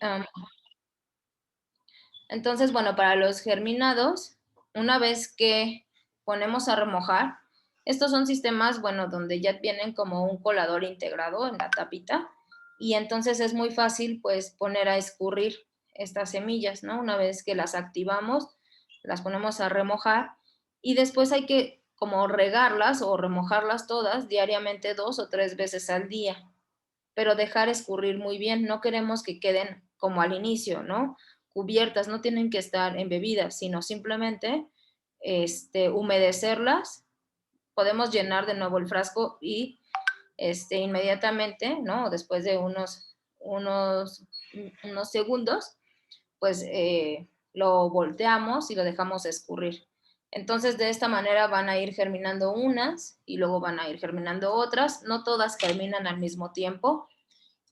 Am, entonces, bueno, para los germinados, una vez que ponemos a remojar, estos son sistemas, bueno, donde ya vienen como un colador integrado en la tapita y entonces es muy fácil, pues, poner a escurrir estas semillas, ¿no? Una vez que las activamos, las ponemos a remojar y después hay que como regarlas o remojarlas todas diariamente 2 o 3 veces al día, pero dejar escurrir muy bien. No queremos que queden como al inicio, ¿no? Cubiertas, no tienen que estar embebidas, sino simplemente humedecerlas. Podemos llenar de nuevo el frasco y inmediatamente, ¿no? Después de unos segundos, pues lo volteamos y lo dejamos escurrir. Entonces, de esta manera van a ir germinando unas y luego van a ir germinando otras. No todas germinan al mismo tiempo.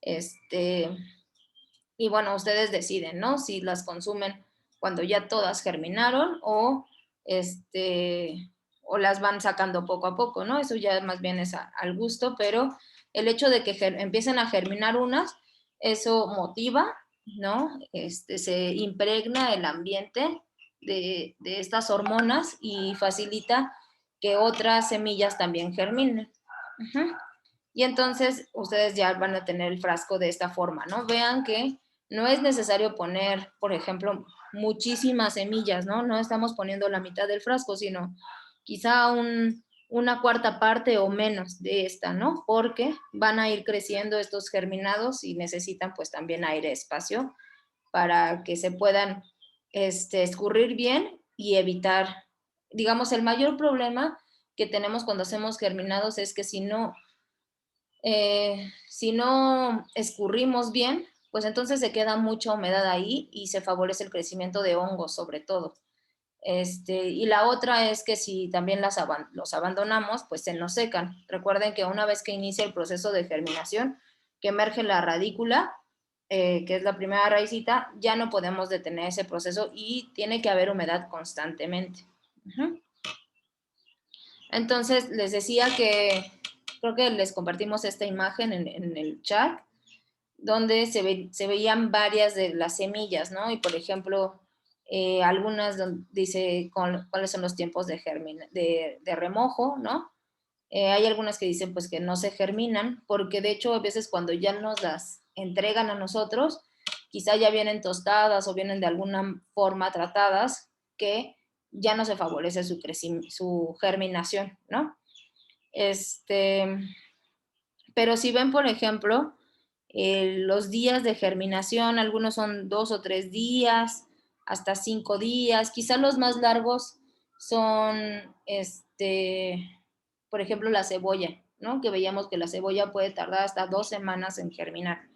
Este, y bueno, ustedes deciden, ¿no? Si las consumen cuando ya todas germinaron o las van sacando poco a poco, ¿no? Eso ya más bien es al gusto, pero el hecho de que empiecen a germinar unas, eso motiva, ¿no? Se impregna el ambiente de estas hormonas y facilita que otras semillas también germinen. Uh-huh. Y entonces ustedes ya van a tener el frasco de esta forma, ¿no? Vean que no es necesario poner, por ejemplo, muchísimas semillas, ¿no? No estamos poniendo la mitad del frasco, sino quizá una cuarta parte o menos de esta, ¿no? Porque van a ir creciendo estos germinados y necesitan pues también aire, espacio, para que se puedan escurrir bien y evitar, digamos, el mayor problema que tenemos cuando hacemos germinados es que si no escurrimos bien, pues entonces se queda mucha humedad ahí y se favorece el crecimiento de hongos sobre todo. Y la otra es que si también los abandonamos, pues se nos secan. Recuerden que una vez que inicia el proceso de germinación, que emerge la radícula, que es la primera raicita, ya no podemos detener ese proceso y tiene que haber humedad constantemente. Uh-huh. Entonces, les decía que creo que les compartimos esta imagen en el chat, donde se veían varias de las semillas, ¿no? Y por ejemplo, algunas dice cuáles son los tiempos de remojo, ¿no? Hay algunas que dicen pues que no se germinan, porque de hecho a veces cuando ya nos las entregan a nosotros, quizá ya vienen tostadas o vienen de alguna forma tratadas que ya no se favorece su germinación, ¿no? Este, pero si ven, por ejemplo, los días de germinación, algunos son 2 o 3 días, hasta 5 días, quizá los más largos son, por ejemplo, la cebolla, ¿no? Que veíamos que la cebolla puede tardar hasta 2 semanas en germinar.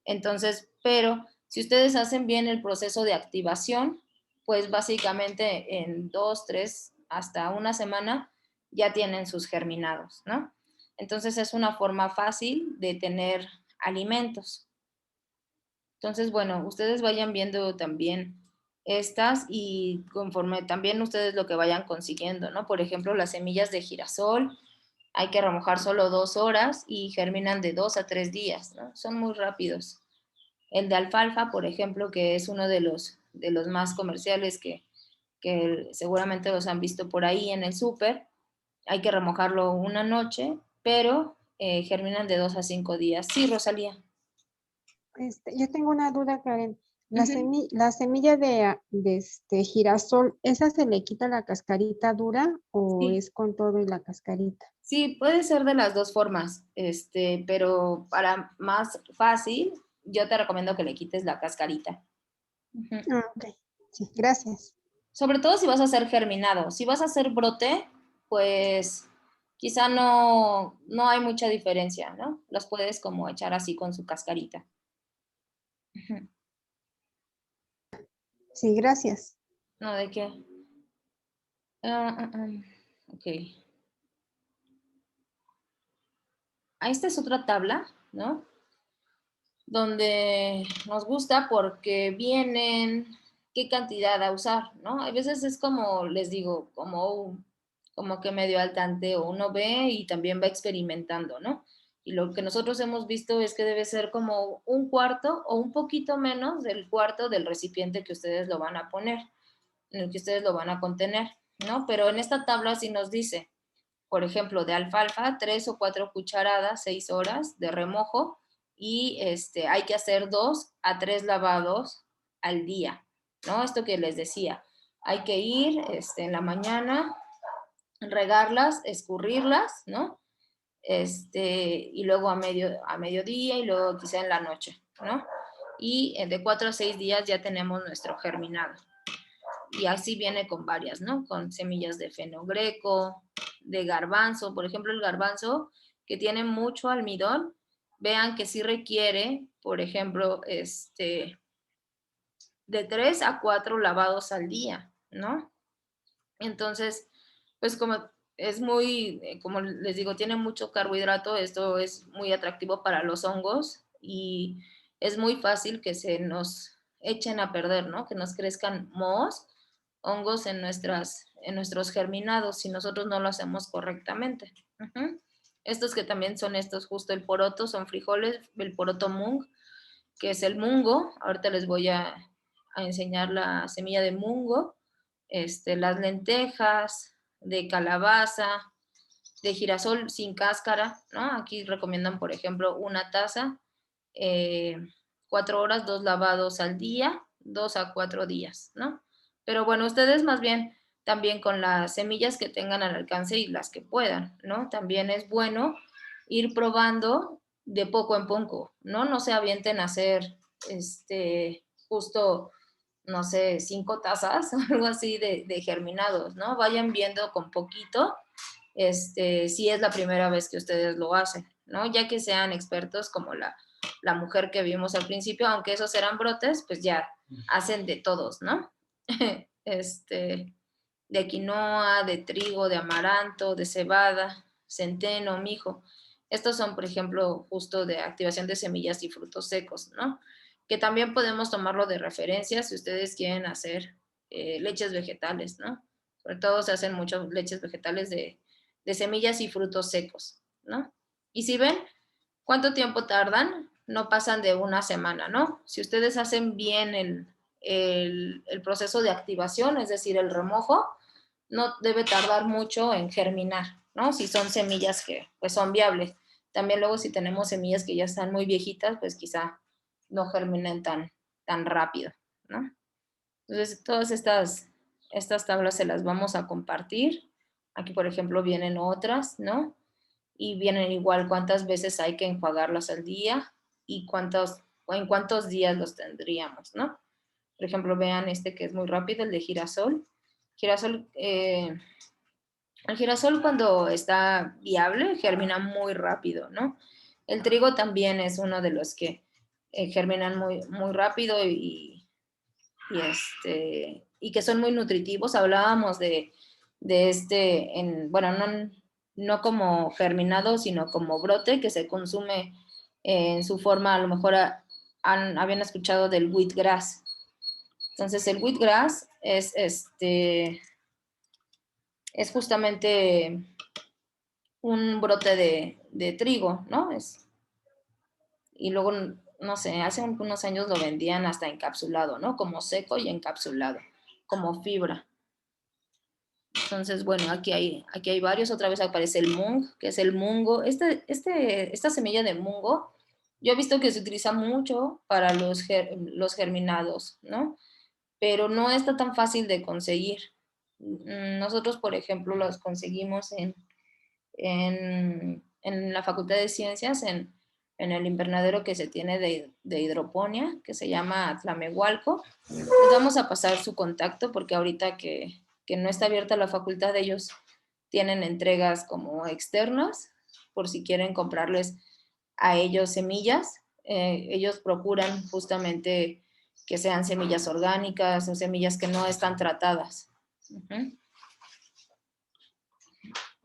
Entonces, pero si ustedes hacen bien el proceso de activación, pues básicamente en 2, 3, hasta una semana ya tienen sus germinados, ¿no? Entonces es una forma fácil de tener alimentos. Entonces, bueno, ustedes vayan viendo también estas y conforme también ustedes lo que vayan consiguiendo, ¿no? Por ejemplo, las semillas de girasol, hay que remojar solo 2 horas y germinan de 2 a 3 días, ¿no? Son muy rápidos. El de alfalfa, por ejemplo, que es uno de los más comerciales que seguramente los han visto por ahí en el súper, hay que remojarlo una noche, pero germinan de 2 a 5 días. Sí, Rosalía. Yo tengo una duda, Karen. Ujú. La semilla de este girasol, ¿esa se le quita la cascarita dura o Sí, es con todo y la cascarita? sí, puede ser de las dos formas, pero para más fácil, yo te recomiendo que le quites la cascarita. Ujú. Ah, ok. Sí, gracias. Sobre todo si vas a hacer germinado. Si vas a hacer brote, pues quizá no hay mucha diferencia, ¿no? Los puedes como echar así con su cascarita. Ujú. Sí, gracias. No, ¿de qué? Ok. Esta es otra tabla, ¿no? Donde nos gusta porque vienen qué cantidad a usar, ¿no? A veces es como, les digo, como que medio al tanteo, uno ve y también va experimentando, ¿no? Y lo que nosotros hemos visto es que debe ser como un cuarto o un poquito menos del cuarto del recipiente que ustedes lo van a poner, en el que ustedes lo van a contener, ¿no? Pero en esta tabla sí nos dice, por ejemplo, de alfalfa, 3 o 4 cucharadas, 6 horas de remojo, y hay que hacer 2 a 3 lavados al día, ¿no? Esto que les decía, hay que ir en la mañana, regarlas, escurrirlas, ¿no? Y luego a mediodía y luego quizá en la noche, ¿no? Y de 4 a 6 días ya tenemos nuestro germinado. Y así viene con varias, ¿no? Con semillas de fenogreco, de garbanzo. Por ejemplo, el garbanzo, que tiene mucho almidón, vean que sí requiere, por ejemplo, de 3 a 4 lavados al día, ¿no? Entonces, pues como es muy, como les digo, tiene mucho carbohidrato, esto es muy atractivo para los hongos y es muy fácil que se nos echen a perder, ¿no? Que nos crezcan mohos, hongos en nuestros germinados si nosotros no lo hacemos correctamente. Estos que también son estos, justo el poroto, son frijoles, el poroto mung, que es el mungo. Ahorita les voy a enseñar la semilla de mungo, las lentejas, de calabaza, de girasol sin cáscara, ¿no? Aquí recomiendan, por ejemplo, una taza, 4 horas, 2 lavados al día, 2 a 4 días, ¿no? Pero bueno, ustedes más bien también con las semillas que tengan al alcance y las que puedan, ¿no? También es bueno ir probando de poco en poco, ¿no? No se avienten a hacer, justo, no sé, 5 tazas o algo así de germinados, ¿no? Vayan viendo con poquito, si es la primera vez que ustedes lo hacen, ¿no? Ya que sean expertos como la mujer que vimos al principio, aunque esos eran brotes, pues ya hacen de todos, ¿no? De quinoa, de trigo, de amaranto, de cebada, centeno, mijo. Estos son, por ejemplo, justo de activación de semillas y frutos secos, ¿no? Que también podemos tomarlo de referencia si ustedes quieren hacer leches vegetales, ¿no? Sobre todo se hacen muchas leches vegetales de semillas y frutos secos, ¿no? Y si ven cuánto tiempo tardan, no pasan de una semana, ¿no? Si ustedes hacen bien el proceso de activación, es decir, el remojo, no debe tardar mucho en germinar, ¿no? Si son semillas que pues son viables. También luego si tenemos semillas que ya están muy viejitas, pues quizá no germinen tan rápido, ¿no? Entonces, todas estas tablas se las vamos a compartir. Aquí, por ejemplo, vienen otras, ¿no? Y vienen igual cuántas veces hay que enjuagarlas al día y en cuántos días los tendríamos, ¿no? Por ejemplo, vean este que es muy rápido, el de girasol. Girasol, el girasol cuando está viable germina muy rápido, ¿no? El trigo también es uno de los que germinan muy, muy rápido y que son muy nutritivos. Hablábamos bueno, no como germinado, sino como brote que se consume en su forma, a lo mejor habían escuchado del wheatgrass. Entonces el wheatgrass es justamente un brote de trigo, ¿no? Y luego, no sé, hace unos años lo vendían hasta encapsulado, ¿no? Como seco y encapsulado, como fibra. Entonces, bueno, aquí hay varios. Otra vez aparece el mung, que es el mungo. Esta semilla de mungo, yo he visto que se utiliza mucho para los germinados, ¿no? Pero no está tan fácil de conseguir. Nosotros, por ejemplo, los conseguimos en la Facultad de Ciencias, en el invernadero que se tiene de hidroponía, que se llama Tlamehualco. Les vamos a pasar su contacto porque ahorita que no está abierta la facultad, ellos tienen entregas como externas, por si quieren comprarles a ellos semillas. Ellos procuran justamente que sean semillas orgánicas o semillas que no están tratadas.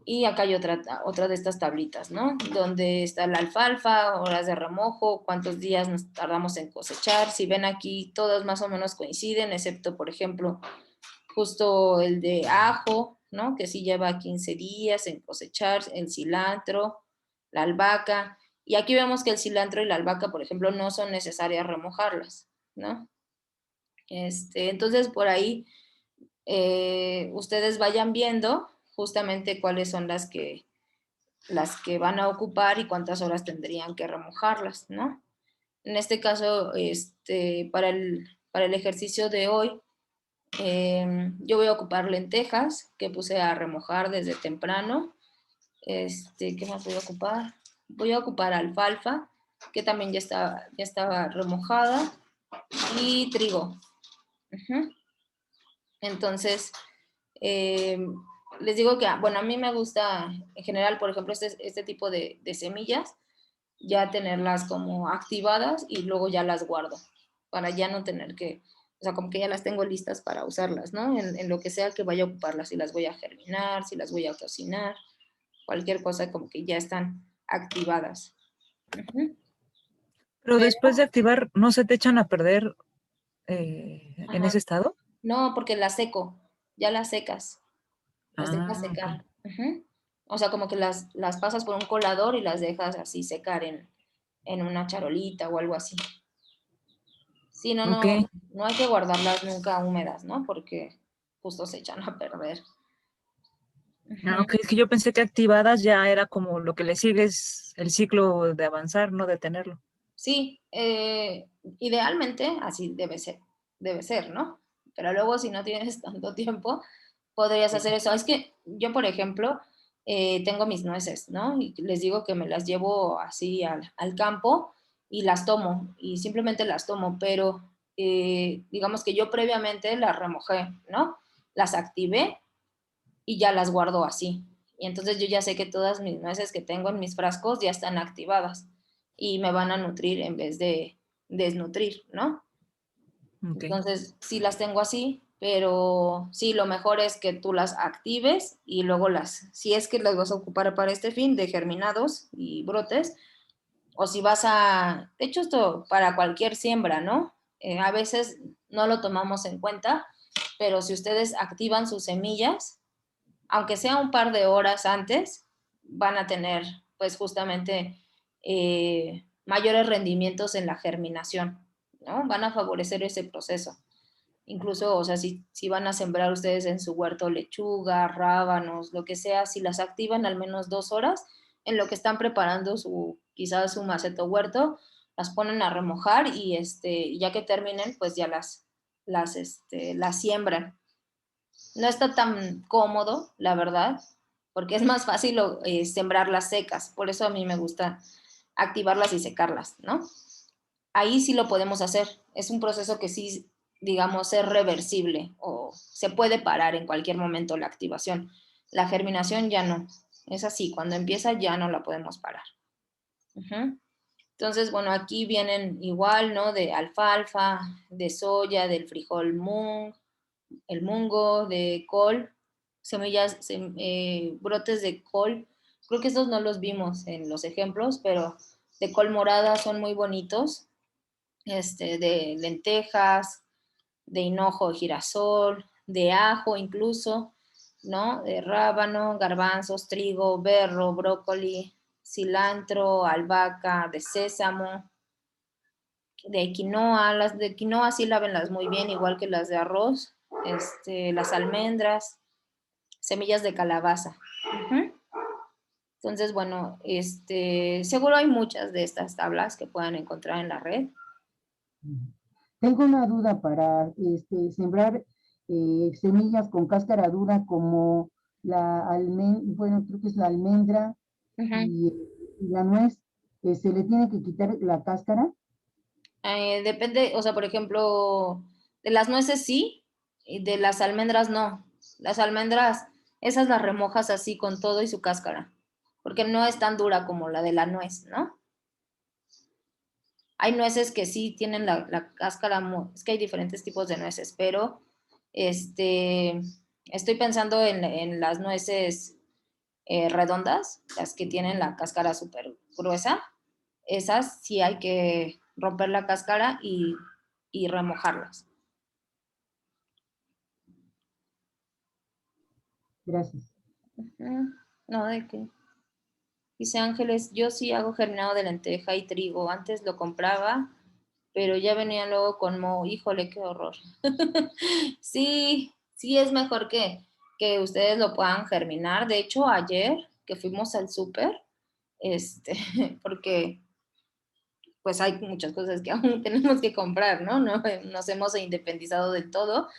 Y acá hay otra de estas tablitas, ¿no? Donde está la alfalfa, horas de remojo, cuántos días nos tardamos en cosechar. Si ven aquí, todos más o menos coinciden, excepto, por ejemplo, justo el de ajo, ¿no? Que sí lleva 15 días en cosechar, el cilantro, la albahaca. Y aquí vemos que el cilantro y la albahaca, por ejemplo, no son necesarias remojarlas, ¿no? Entonces, por ahí ustedes vayan viendo justamente cuáles son las que van a ocupar y cuántas horas tendrían que remojarlas, ¿no? En este caso, para el ejercicio de hoy, yo voy a ocupar lentejas que puse a remojar desde temprano. ¿Qué más voy a ocupar? Voy a ocupar alfalfa, que también ya estaba remojada, y trigo. Entonces, eh, les digo que, bueno, a mí me gusta, en general, por ejemplo, este tipo de semillas, ya tenerlas como activadas y luego ya las guardo, para ya no tener que, o sea, como que ya las tengo listas para usarlas, ¿no? En lo que sea que vaya a ocuparlas, si las voy a germinar, si las voy a cocinar, cualquier cosa como que ya están activadas. Pero Pero, después de activar, ¿no se te echan a perder en ajá, ese estado? no, porque las seco, ya las secas, las dejas Ah, ok. secar. O sea, como que las pasas por un colador y las dejas así secar en una charolita o algo así. Sí, Ok. no hay que guardarlas nunca húmedas, ¿no? Porque justo se echan a perder. Ah, ok, es que yo pensé que activadas ya era como lo que le sigue es el ciclo de avanzar, no detenerlo. Sí, idealmente así debe ser, ¿no? Pero luego si no tienes tanto tiempo, podrías hacer eso. Es que yo, por ejemplo, tengo mis nueces, ¿no? Y les digo que me las llevo así al campo y las tomo, y simplemente las tomo, pero digamos que yo previamente las remojé, ¿no? Las activé y ya las guardo así. Y entonces yo ya sé que todas mis nueces que tengo en mis frascos ya están activadas y me van a nutrir en vez de desnutrir, ¿no? Ok. Entonces sí las tengo así, pero sí, lo mejor es que tú las actives y luego si es que las vas a ocupar para este fin de germinados y brotes, o si de hecho esto para cualquier siembra, ¿no? A veces no lo tomamos en cuenta, pero si ustedes activan sus semillas, aunque sea un par de horas antes, van a tener pues justamente mayores rendimientos en la germinación, ¿no? Van a favorecer ese proceso. Incluso, o sea, si van a sembrar ustedes en su huerto lechuga, rábanos, lo que sea, si las activan al menos 2 horas, en lo que están preparando quizás su maceto huerto, las ponen a remojar y ya que terminen, pues ya las siembran. No está tan cómodo, la verdad, porque es más fácil sembrarlas secas. Por eso a mí me gusta activarlas y secarlas, ¿no? Ahí sí lo podemos hacer. Es un proceso que sí, digamos, es reversible o se puede parar en cualquier momento la activación. La germinación ya no. Es así, cuando empieza ya no la podemos parar. Entonces, bueno, aquí vienen igual, ¿no? De alfalfa, de soya, del frijol el mungo, de col, brotes de col. Creo que esos no los vimos en los ejemplos, pero de col morada son muy bonitos. De lentejas, de hinojo, de girasol, de ajo incluso, ¿no? De rábano, garbanzos, trigo, berro, brócoli, cilantro, albahaca, de sésamo, de quinoa. Las de quinoa sí lávenlas muy bien, igual que las de arroz, las almendras, semillas de calabaza. Entonces, bueno, seguro hay muchas de estas tablas que puedan encontrar en la red. Tengo una duda para sembrar semillas con cáscara dura como bueno, creo que es la almendra y, y la nuez. ¿Se le tiene que quitar la cáscara? Depende, o sea, por ejemplo, de las nueces sí, y de las almendras no. Las almendras, esas las remojas así con todo y su cáscara, porque no es tan dura como la de la nuez, ¿no? Hay nueces que sí tienen la cáscara, es que hay diferentes tipos de nueces, pero estoy pensando en las nueces redondas, las que tienen la cáscara súper gruesa. Esas sí hay que romper la cáscara y remojarlas. Gracias. No, ¿de qué? Dice Ángeles, yo sí hago germinado de lenteja y trigo. Antes lo compraba, pero ya venía luego con moho. Híjole, qué horror. Sí, sí es mejor que ustedes lo puedan germinar. De hecho, ayer que fuimos al súper, porque pues hay muchas cosas que aún tenemos que comprar, ¿no? No nos hemos independizado del todo.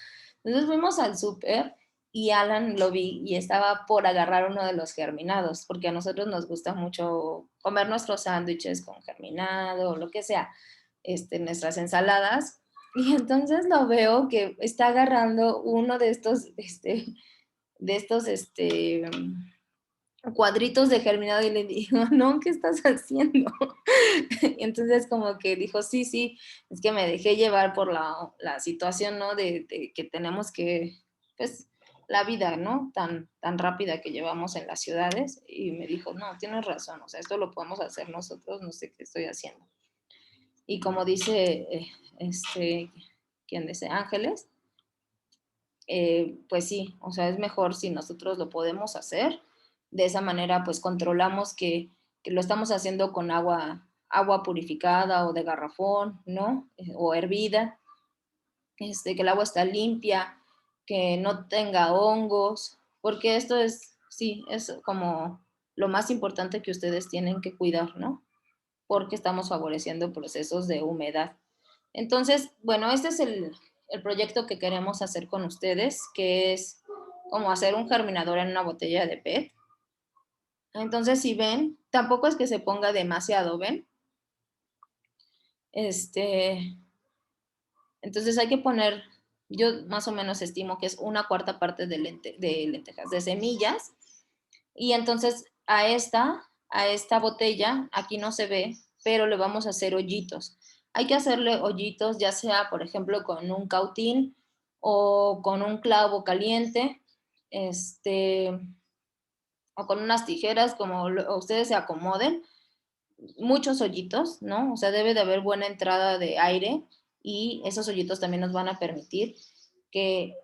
Entonces fuimos al súper y Alan lo vi y estaba por agarrar uno de los germinados, porque a nosotros nos gusta mucho comer nuestros sándwiches con germinado o lo que sea, nuestras ensaladas. Y entonces lo veo que está agarrando uno de estos, cuadritos de germinado y le digo, no, ¿qué estás haciendo? Y entonces como que dijo, sí, sí, es que me dejé llevar por la situación, ¿no? De que tenemos que, pues, la vida, ¿no? Tan rápida que llevamos en las ciudades. Y me dijo, no, tienes razón, o sea, esto lo podemos hacer nosotros, no sé qué estoy haciendo. Y como dice, ¿quién dice? Ángeles, pues sí, o sea, es mejor si nosotros lo podemos hacer. De esa manera, pues controlamos que lo estamos haciendo con agua purificada o de garrafón, ¿no? O hervida, que el agua está limpia, que no tenga hongos, porque esto es, sí, es como lo más importante que ustedes tienen que cuidar, ¿no? Porque estamos favoreciendo procesos de humedad. Entonces, bueno, este es el proyecto que queremos hacer con ustedes, que es como hacer un germinador en una botella de PET. Entonces, si ven, tampoco es que se ponga demasiado, ¿ven? Entonces hay que poner, yo más o menos estimo que es 1/4 parte de lentejas, de semillas. Y entonces a esta botella, aquí no se ve, pero le vamos a hacer hoyitos. Hay que hacerle hoyitos, ya sea, por ejemplo, con un cautín o con un clavo caliente, o con unas tijeras, como ustedes se acomoden. Muchos hoyitos, ¿no? O sea, debe de haber buena entrada de aire y esos hoyitos también nos van a permitir que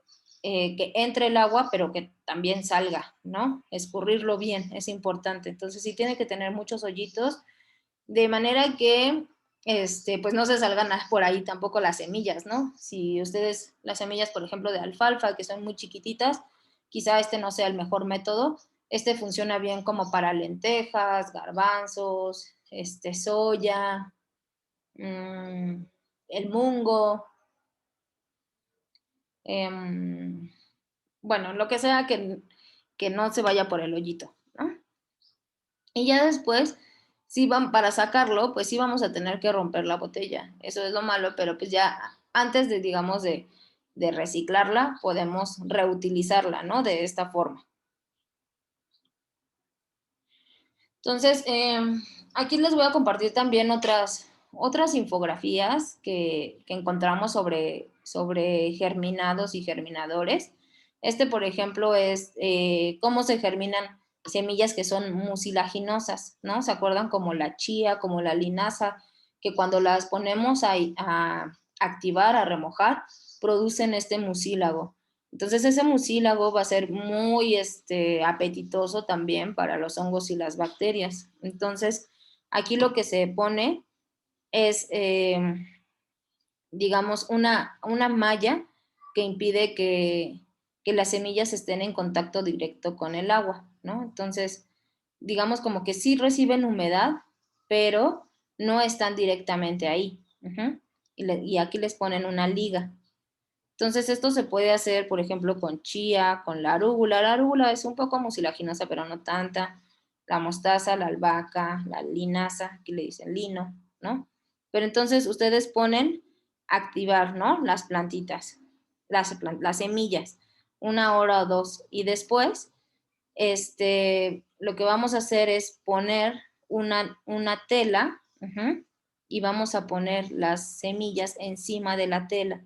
entre el agua, pero que también salga, ¿no? Escurrirlo bien, es importante. Entonces sí tiene que tener muchos hoyitos, de manera que, pues no se salgan por ahí tampoco las semillas, ¿no? Si ustedes, las semillas, por ejemplo, de alfalfa, que son muy chiquititas, quizá no sea el mejor método. Funciona bien como para lentejas, garbanzos, soya, el mungo, bueno, lo que sea que no se vaya por el hoyito, ¿no? Y ya después, sí para sacarlo, pues sí vamos a tener que romper la botella. Eso es lo malo, pero pues ya antes de, digamos, de reciclarla, podemos reutilizarla, ¿no? De esta forma. Entonces, aquí les voy a compartir también otras infografías que encontramos sobre germinados y germinadores. Por ejemplo, es cómo se germinan semillas que son mucilaginosas, ¿no? ¿Se acuerdan? Como la chía, como la linaza, que cuando las ponemos a activar, a remojar, producen este mucílago. Entonces ese mucílago va a ser muy apetitoso también para los hongos y las bacterias. Entonces aquí lo que se pone es, digamos, una malla que impide que las semillas estén en contacto directo con el agua, ¿no? Entonces, digamos como que sí reciben humedad, pero no están directamente ahí. Y aquí les ponen una liga. Entonces esto se puede hacer, por ejemplo, con chía, con la arúgula. La arúgula es un poco mucilaginosa, pero no tanta. La mostaza, la albahaca, la linaza, aquí le dicen lino, ¿no? Pero entonces ustedes ponen activar, ¿no? Las plantitas, las semillas, 1 hora o 2. Y después, lo que vamos a hacer es poner una tela, y vamos a poner las semillas encima de la tela.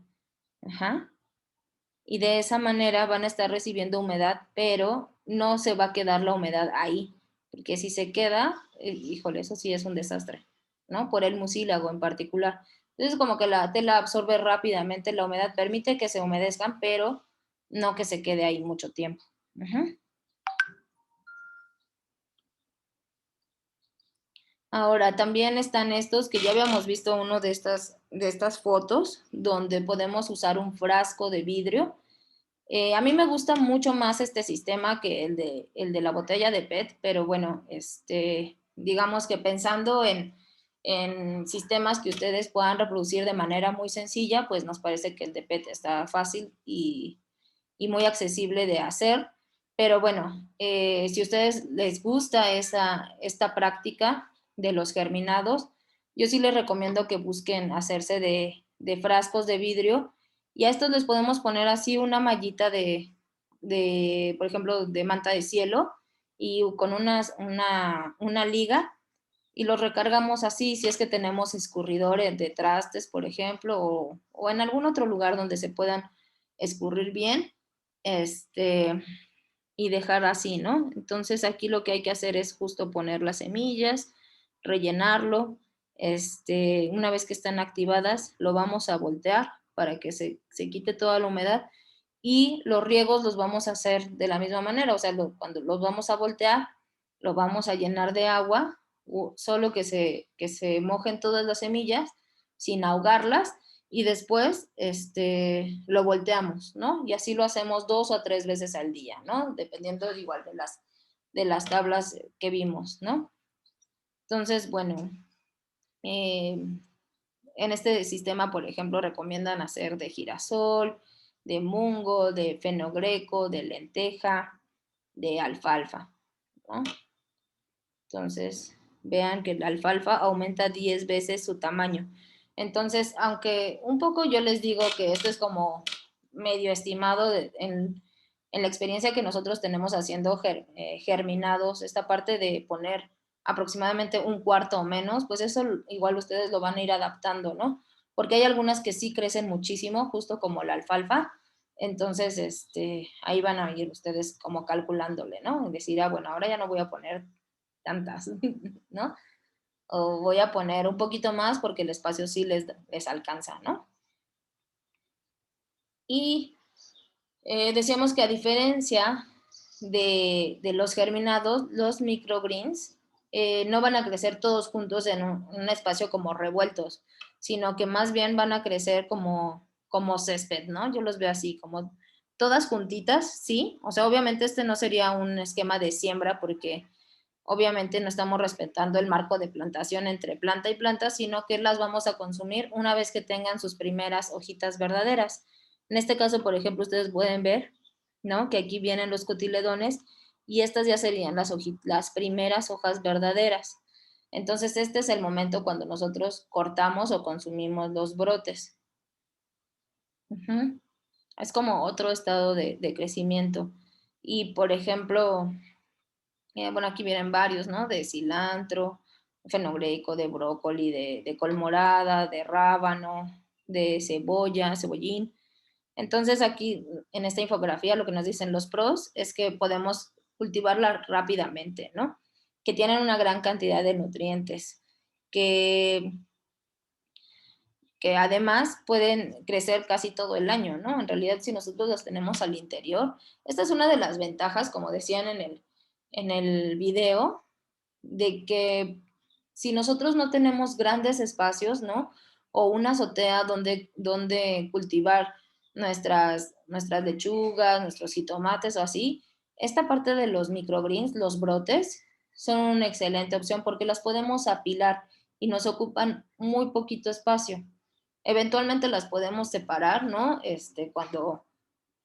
Y de esa manera van a estar recibiendo humedad, pero no se va a quedar la humedad ahí, porque si se queda, híjole, eso sí es un desastre, ¿no? Por el mucílago en particular. Entonces, como que la tela absorbe rápidamente la humedad, permite que se humedezcan, pero no que se quede ahí mucho tiempo. Ahora, también están estos que ya habíamos visto uno de estas fotos, donde podemos usar un frasco de vidrio. A mí me gusta mucho más este sistema que el de la botella de PET, pero bueno, digamos que pensando en sistemas que ustedes puedan reproducir de manera muy sencilla, pues nos parece que el de PET está fácil y muy accesible de hacer. Pero bueno, si a ustedes les gusta esta práctica de los germinados, yo sí les recomiendo que busquen hacerse de frascos de vidrio, y a estos les podemos poner así una mallita por ejemplo, de manta de cielo, y con una liga, y los recargamos así, si es que tenemos escurridores de trastes, por ejemplo, o en algún otro lugar donde se puedan escurrir bien, y dejar así, ¿no? Entonces aquí lo que hay que hacer es justo poner las semillas, rellenarlo, una vez que están activadas, lo vamos a voltear para que se quite toda la humedad, y los riegos los vamos a hacer de la misma manera, o sea, cuando los vamos a voltear, lo vamos a llenar de agua, solo que se mojen todas las semillas sin ahogarlas, y después lo volteamos, ¿no? Y así lo hacemos 2 o 3 veces al día, ¿no? Dependiendo igual de las tablas que vimos, ¿no? Entonces, bueno, en este sistema, por ejemplo, recomiendan hacer de girasol, de mungo, de fenogreco, de lenteja, de alfalfa, ¿no? Entonces, vean que la alfalfa aumenta 10 veces su tamaño. Entonces, aunque un poco yo les digo que esto es como medio estimado en la experiencia que nosotros tenemos haciendo germinados, esta parte de poner aproximadamente un cuarto o menos, pues eso igual ustedes lo van a ir adaptando, ¿no? Porque hay algunas que sí crecen muchísimo, justo como la alfalfa. Entonces, ahí van a ir ustedes como calculándole, ¿no? Y decir, bueno, ahora ya no voy a poner tantas, ¿no? O voy a poner un poquito más porque el espacio sí les alcanza, ¿no? Y decíamos que a diferencia de los germinados, los microgreens no van a crecer todos juntos en un espacio como revueltos, sino que más bien van a crecer como césped, ¿no? Yo los veo así, como todas juntitas, ¿sí? O sea, obviamente no sería un esquema de siembra porque obviamente no estamos respetando el marco de plantación entre planta y planta, sino que las vamos a consumir una vez que tengan sus primeras hojitas verdaderas. En este caso, por ejemplo, ustedes pueden ver, ¿no? Que aquí vienen los cotiledones y estas ya serían las primeras hojas verdaderas. Entonces, este es el momento cuando nosotros cortamos o consumimos los brotes. Es como otro estado de crecimiento. Y, por ejemplo, bueno, aquí vienen varios, ¿no? De cilantro, fenogreico, de brócoli, de col morada, de rábano, de cebolla, cebollín. Entonces aquí en esta infografía lo que nos dicen los pros es que podemos cultivarla rápidamente, ¿no? Que tienen una gran cantidad de nutrientes, que además pueden crecer casi todo el año, ¿no? En realidad, si nosotros las tenemos al interior, esta es una de las ventajas, como decían en el video, de que si nosotros no tenemos grandes espacios, ¿no? O una azotea donde cultivar nuestras lechugas, nuestros jitomates o así, esta parte de los microgreens, los brotes, son una excelente opción porque las podemos apilar y nos ocupan muy poquito espacio. Eventualmente las podemos separar, ¿no?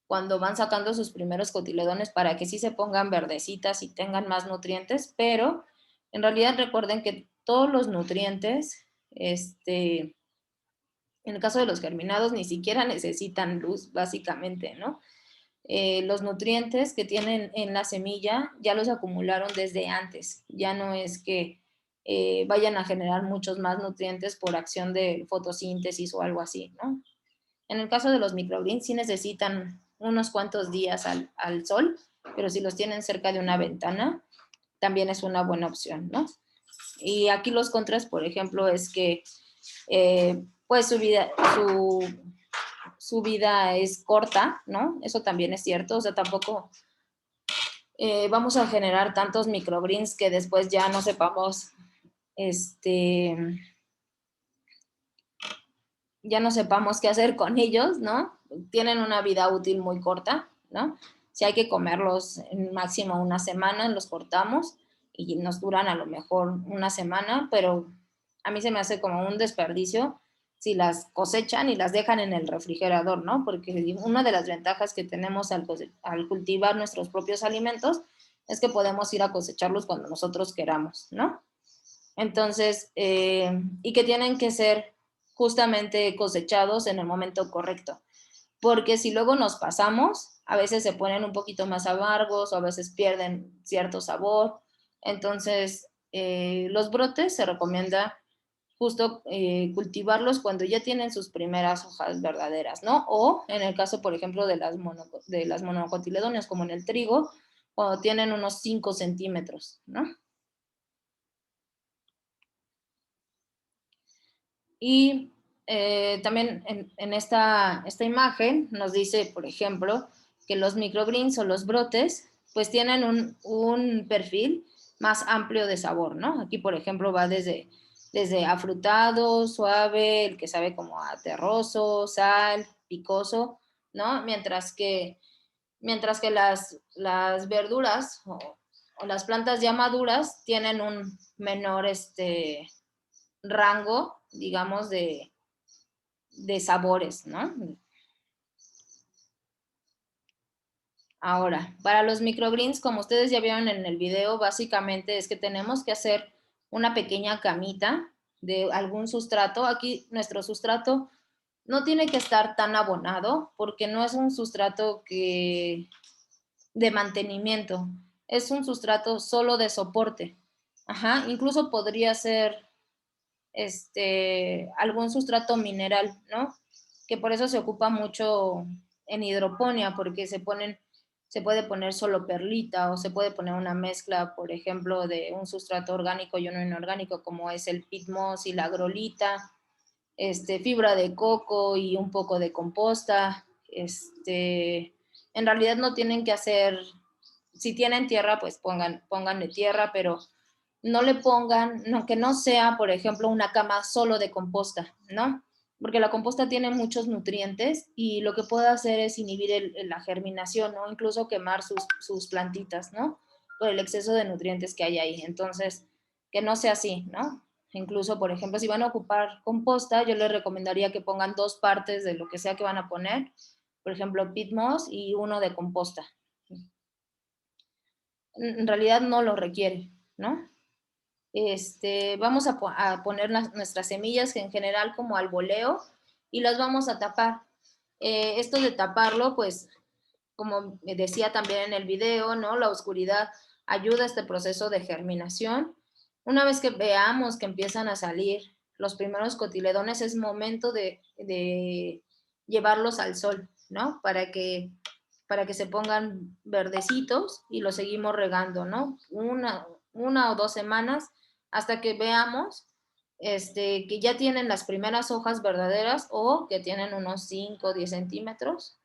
Cuando van sacando sus primeros cotiledones para que sí se pongan verdecitas y tengan más nutrientes, pero en realidad recuerden que todos los nutrientes, en el caso de los germinados, ni siquiera necesitan luz, básicamente, ¿no? Los nutrientes que tienen en la semilla ya los acumularon desde antes, ya no es que vayan a generar muchos más nutrientes por acción de fotosíntesis o algo así, ¿no? En el caso de los microgreens sí necesitan unos cuantos días al sol, pero si los tienen cerca de una ventana, también es una buena opción, ¿no? Y aquí los contras, por ejemplo, es que pues su vida es corta, ¿no? Eso también es cierto, o sea, tampoco vamos a generar tantos microgreens que después ya no sepamos ya no sepamos qué hacer con ellos, ¿no? Tienen una vida útil muy corta, ¿no? Si hay que comerlos en máximo una semana, los cortamos y nos duran a lo mejor una semana, pero a mí se me hace como un desperdicio si las cosechan y las dejan en el refrigerador, ¿no? Porque una de las ventajas que tenemos al cultivar nuestros propios alimentos es que podemos ir a cosecharlos cuando nosotros queramos, ¿no? Entonces, y que tienen que ser justamente cosechados en el momento correcto, porque si luego nos pasamos, a veces se ponen un poquito más amargos o a veces pierden cierto sabor. Entonces, los brotes se recomienda justo cultivarlos cuando ya tienen sus primeras hojas verdaderas, ¿no? O en el caso, por ejemplo, de las monocotiledóneas, como en el trigo, cuando tienen unos 5 centímetros, ¿no? Y también en esta imagen nos dice, por ejemplo, que los microgreens o los brotes pues tienen un perfil más amplio de sabor, ¿no? Aquí, por ejemplo, va desde afrutado, suave, el que sabe como a terroso, sal, picoso, ¿no? Mientras que las verduras o las plantas ya maduras tienen un menor rango, digamos, de sabores, ¿no? Ahora, para los microgreens, como ustedes ya vieron en el video, básicamente es que tenemos que hacer una pequeña camita de algún sustrato. Aquí nuestro sustrato no tiene que estar tan abonado porque no es un sustrato de mantenimiento, es un sustrato solo de soporte. Ajá, incluso podría ser algún sustrato mineral, ¿no? Que por eso se ocupa mucho en hidroponía, porque se puede poner solo perlita o se puede poner una mezcla, por ejemplo, de un sustrato orgánico y uno inorgánico, como es el peat moss y la agrolita, fibra de coco y un poco de composta. En realidad no tienen que hacer, si tienen tierra, pues pónganle tierra, pero no le pongan, no, que no sea, por ejemplo, una cama solo de composta, ¿no? Porque la composta tiene muchos nutrientes y lo que puede hacer es inhibir la germinación, ¿no? Incluso quemar sus plantitas, ¿no? Por el exceso de nutrientes que hay ahí. Entonces, que no sea así, ¿no? Incluso, por ejemplo, si van a ocupar composta, yo les recomendaría que pongan 2 partes de lo que sea que van a poner, por ejemplo, peat moss y uno de composta. En realidad no lo requiere, ¿no? Vamos a poner nuestras semillas en general como al voleo y las vamos a tapar. Esto de taparlo, pues, como me decía también en el video, ¿no? La oscuridad ayuda a este proceso de germinación. Una vez que veamos que empiezan a salir los primeros cotiledones, es momento de llevarlos al sol, ¿no? Para que se pongan verdecitos y los seguimos regando, ¿no? Una o 2 semanas hasta que veamos que ya tienen las primeras hojas verdaderas o que tienen unos 5 o 10 centímetros.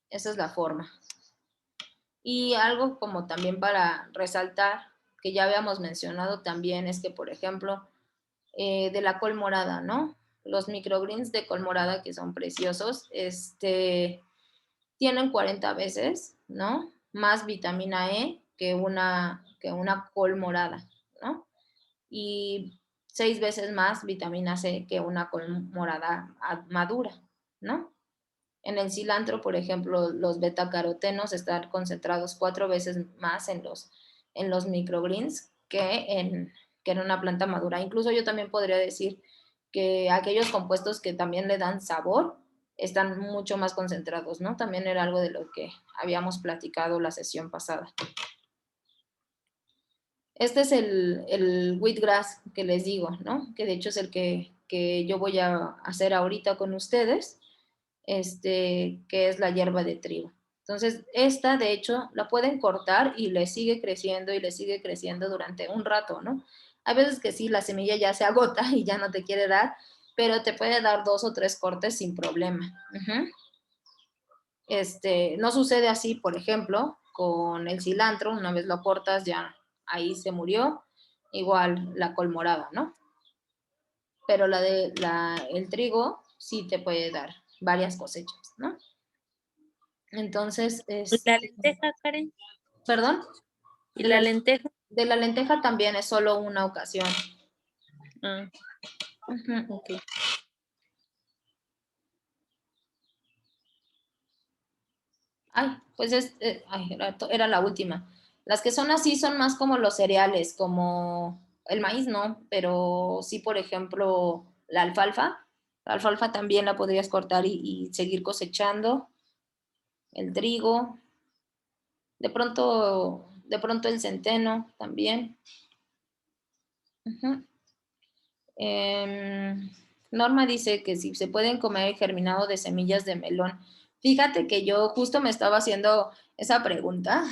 Esa es la forma. Y algo como también para resaltar, que ya habíamos mencionado también, es que, por ejemplo, de la col morada, ¿no? Los microgreens de col morada, que son preciosos, tienen 40 veces, ¿no? Más vitamina E que una col morada, ¿no? Y 6 veces más vitamina C que una col morada madura, ¿no? En el cilantro, por ejemplo, los betacarotenos están concentrados 4 veces más en los microgreens que en una planta madura. Incluso yo también podría decir que aquellos compuestos que también le dan sabor están mucho más concentrados, ¿no? También era algo de lo que habíamos platicado la sesión pasada. Este es el wheatgrass que les digo, ¿no? Que de hecho es el que yo voy a hacer ahorita con ustedes, que es la hierba de trigo. Entonces, esta, de hecho, la pueden cortar y le sigue creciendo y le sigue creciendo durante un rato, ¿no? Hay veces que sí, la semilla ya se agota y ya no te quiere dar, pero te puede dar 2 o 3 cortes sin problema. No sucede así, por ejemplo, con el cilantro. Una vez lo cortas, ya ahí se murió, igual la col morada, ¿no? Pero el trigo sí te puede dar varias cosechas, ¿no? Entonces, ¿La lenteja, Karen? ¿perdón? ¿Y la lenteja? De la lenteja también es solo una ocasión. Ah, Ujú. ok. Ay, pues era la última. Las que son así son más como los cereales, como el maíz, ¿no? Pero sí, por ejemplo, la alfalfa. La alfalfa también la podrías cortar y seguir cosechando. El trigo. De pronto el centeno también. Ujú. Norma dice que si se pueden comer el germinado de semillas de melón. Fíjate que yo justo me estaba haciendo esa pregunta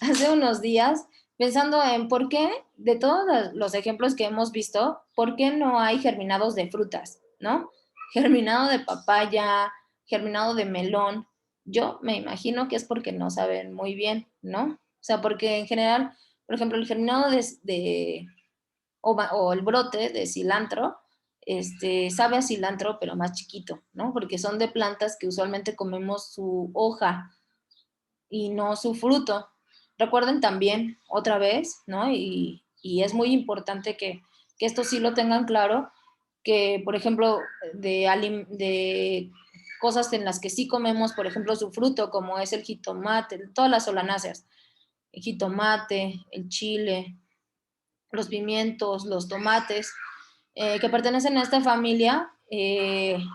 hace unos días, pensando en por qué, de todos los ejemplos que hemos visto, ¿por qué no hay germinados de frutas, no? Germinado de papaya, germinado de melón. Yo me imagino que es porque no saben muy bien, ¿no? O sea, porque en general, por ejemplo, el germinado o el brote de cilantro, sabe a cilantro, pero más chiquito, ¿no? Porque son de plantas que usualmente comemos su hoja y no su fruto. Recuerden también, otra vez, ¿no? Y es muy importante que esto sí lo tengan claro, que, por ejemplo, de cosas en las que sí comemos, por ejemplo, su fruto, como es el jitomate, todas las solanáceas, el jitomate, el chile, los pimientos, los tomates, que pertenecen a esta familia,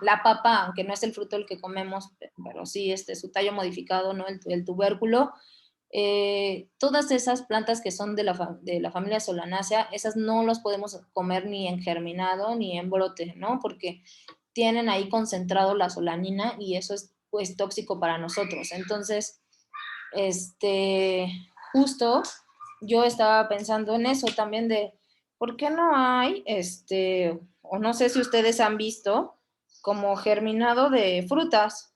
la papa, aunque no es el fruto el que comemos, pero sí su tallo modificado, ¿no? El tubérculo, todas esas plantas que son de la familia Solanaceae, esas no las podemos comer ni en germinado ni en brote, ¿no? Porque tienen ahí concentrado la solanina y eso es pues tóxico para nosotros. Entonces, justo yo estaba pensando en eso también de, ¿por qué no hay, o no sé si ustedes han visto, como germinado de frutas?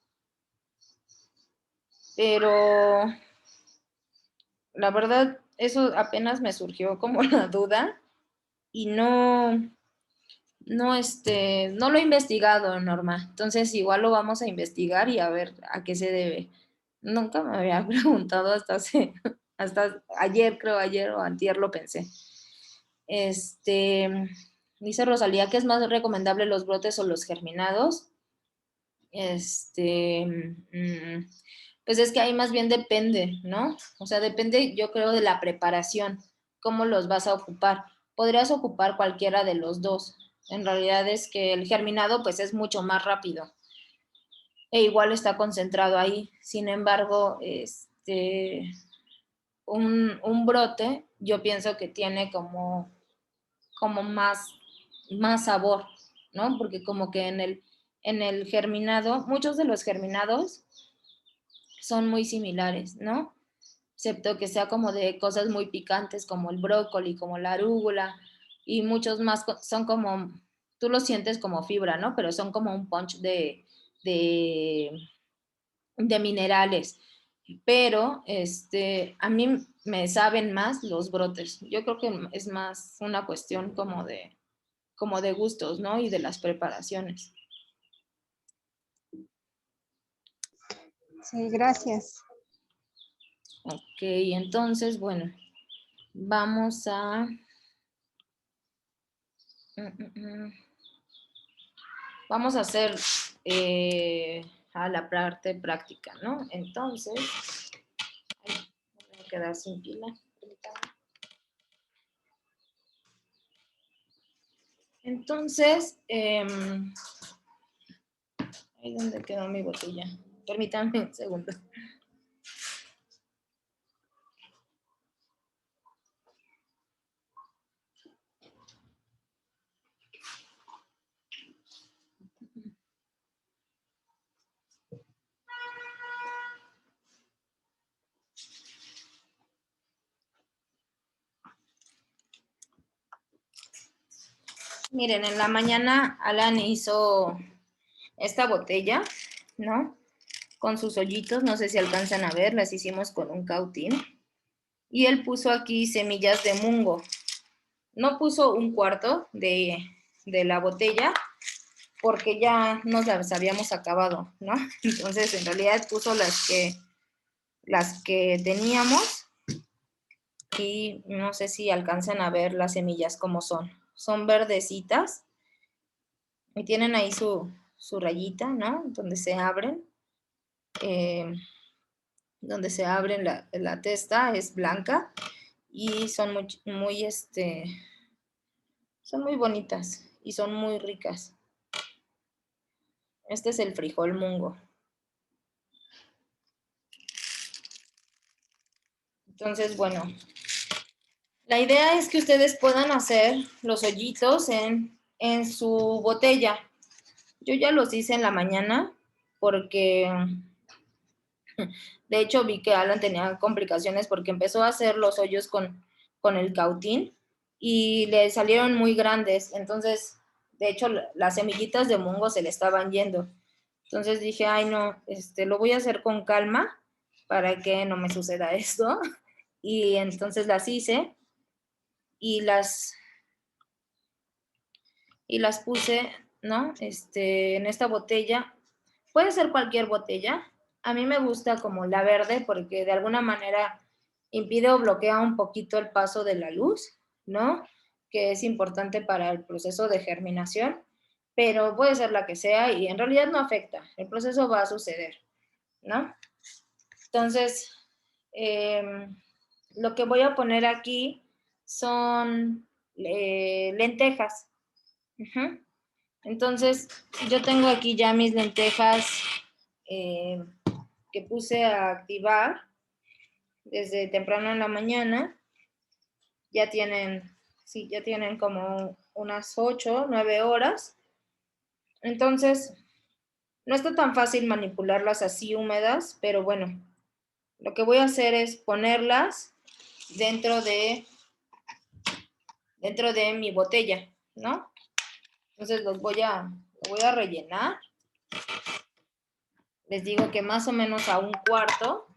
Pero la verdad, eso apenas me surgió como la duda y no lo he investigado, Norma. Entonces igual lo vamos a investigar y a ver a qué se debe. Nunca me había preguntado hasta ayer, creo, ayer o antier lo pensé. Dice Rosalía que es más recomendable los brotes o los germinados. Pues es que ahí más bien depende, ¿no? O sea, depende, yo creo, de la preparación, cómo los vas a ocupar. Podrías ocupar cualquiera de los dos. En realidad es que el germinado, pues, es mucho más rápido. E igual está concentrado ahí. Sin embargo, un brote, yo pienso que tiene como más sabor, ¿no? Porque como que en el germinado, muchos de los germinados son muy similares, ¿no? Excepto que sea como de cosas muy picantes como el brócoli, como la arúgula, y muchos más son como, tú lo sientes como fibra, ¿no? Pero son como un punch de minerales. Pero a mí me saben más los brotes. Yo creo que es más una cuestión como de gustos, ¿no? Y de las preparaciones. Sí, gracias. Ok, entonces, bueno, vamos a... Vamos a hacer a la parte práctica, ¿no? Entonces, voy a quedar sin pila. Entonces, ahí donde quedó mi botella. Permítanme un segundo. Miren, en la mañana Alan hizo esta botella, ¿no? Con sus hoyitos, no sé si alcanzan a ver, las hicimos con un cautín. Y él puso aquí semillas de mungo. No puso un cuarto de la botella porque ya nos las habíamos acabado, ¿no? Entonces, en realidad puso las que teníamos y no sé si alcancen a ver las semillas como son. Son verdecitas y tienen ahí su rayita, ¿no? Donde se abren. Donde se abren la testa es blanca y son son muy bonitas y son muy ricas. Este es el frijol mungo. Entonces, bueno, la idea es que ustedes puedan hacer los hoyitos en su botella. Yo ya los hice en la mañana porque, de hecho, vi que Alan tenía complicaciones porque empezó a hacer los hoyos con el cautín y le salieron muy grandes. Entonces, de hecho, las semillitas de mungo se le estaban yendo. Entonces dije, ay, no, lo voy a hacer con calma para que no me suceda esto. Y entonces las hice y las puse, ¿no? En esta botella. Puede ser cualquier botella. A mí me gusta como la verde porque de alguna manera impide o bloquea un poquito el paso de la luz, ¿no? Que es importante para el proceso de germinación, pero puede ser la que sea y en realidad no afecta. El proceso va a suceder, ¿no? Entonces, lo que voy a poner aquí son lentejas. Entonces, yo tengo aquí ya mis lentejas que puse a activar desde temprano en la mañana. Ya tienen como unas 8, 9 horas. Entonces, no está tan fácil manipularlas así húmedas, pero bueno, lo que voy a hacer es ponerlas dentro de mi botella, ¿no? Entonces lo voy a rellenar. Les digo que más o menos a un cuarto.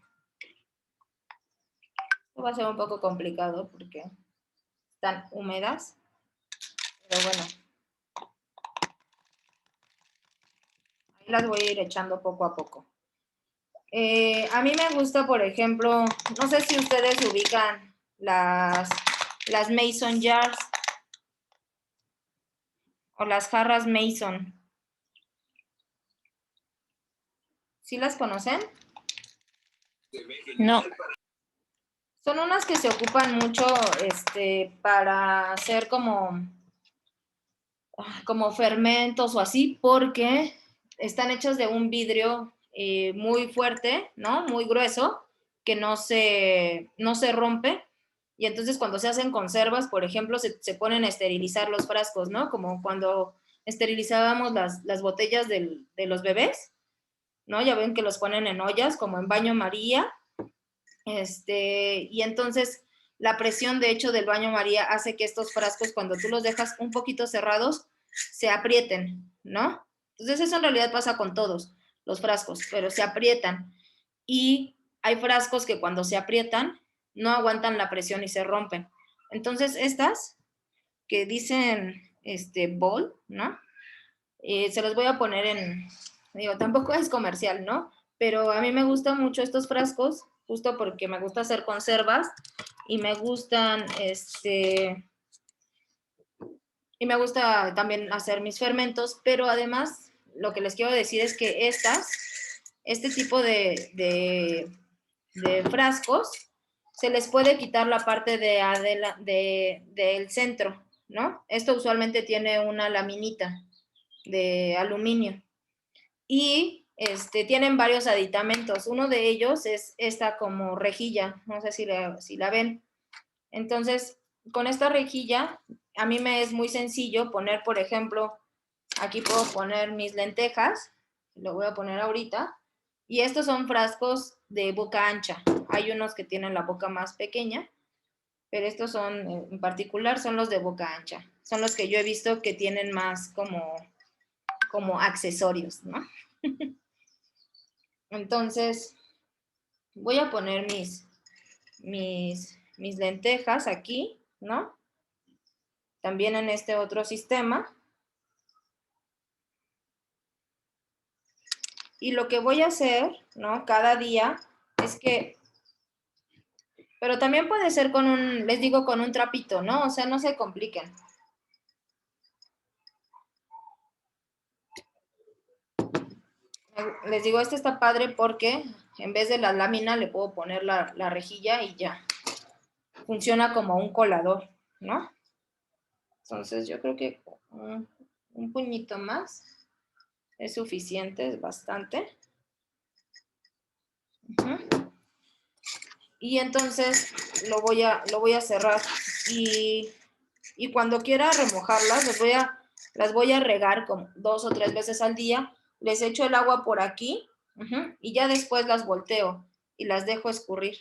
Esto va a ser un poco complicado porque están húmedas, pero bueno. Ahí las voy a ir echando poco a poco. A mí me gusta, por ejemplo, no sé si ustedes ubican las Mason jars o las jarras Mason. ¿Sí las conocen? No. Son unas que se ocupan mucho para hacer como fermentos o así, porque están hechas de un vidrio muy fuerte, ¿no? Muy grueso, que no se rompe. Y entonces cuando se hacen conservas, por ejemplo, se ponen a esterilizar los frascos, ¿no? Como cuando esterilizábamos las botellas de los bebés, ¿no? Ya ven que los ponen en ollas, como en baño María. Y entonces la presión, de hecho, del baño María hace que estos frascos, cuando tú los dejas un poquito cerrados, se aprieten, ¿no? Entonces eso en realidad pasa con todos los frascos, pero se aprietan. Y hay frascos que cuando se aprietan no aguantan la presión y se rompen. Entonces estas que dicen bol, ¿no? Se los voy a poner digo, tampoco es comercial, ¿no? Pero a mí me gustan mucho estos frascos, justo porque me gusta hacer conservas y me gustan, y me gusta también hacer mis fermentos, pero además lo que les quiero decir es que este tipo de frascos, se les puede quitar la parte del centro, ¿no? Esto usualmente tiene una laminita de aluminio y tienen varios aditamentos. Uno de ellos es esta como rejilla, no sé si la ven. Entonces, con esta rejilla, a mí me es muy sencillo poner, por ejemplo, aquí puedo poner mis lentejas, lo voy a poner ahorita, y estos son frascos de boca ancha. Hay unos que tienen la boca más pequeña, pero estos son, en particular, son los de boca ancha. Son los que yo he visto que tienen más como accesorios, ¿no? Entonces, voy a poner mis mis lentejas aquí, ¿no? También en este otro sistema. Y lo que voy a hacer, ¿no? Cada día es que, pero también puede ser con un, les digo, con un trapito, ¿no? O sea, no se compliquen. Les digo, este está padre porque en vez de la lámina le puedo poner la rejilla y ya. Funciona como un colador, ¿no? Entonces yo creo que un puñito más es suficiente, es bastante. Y entonces lo voy a cerrar y cuando quiera remojarlas las voy a regar como 2 o 3 veces al día. Les echo el agua por aquí y ya después las volteo y las dejo escurrir.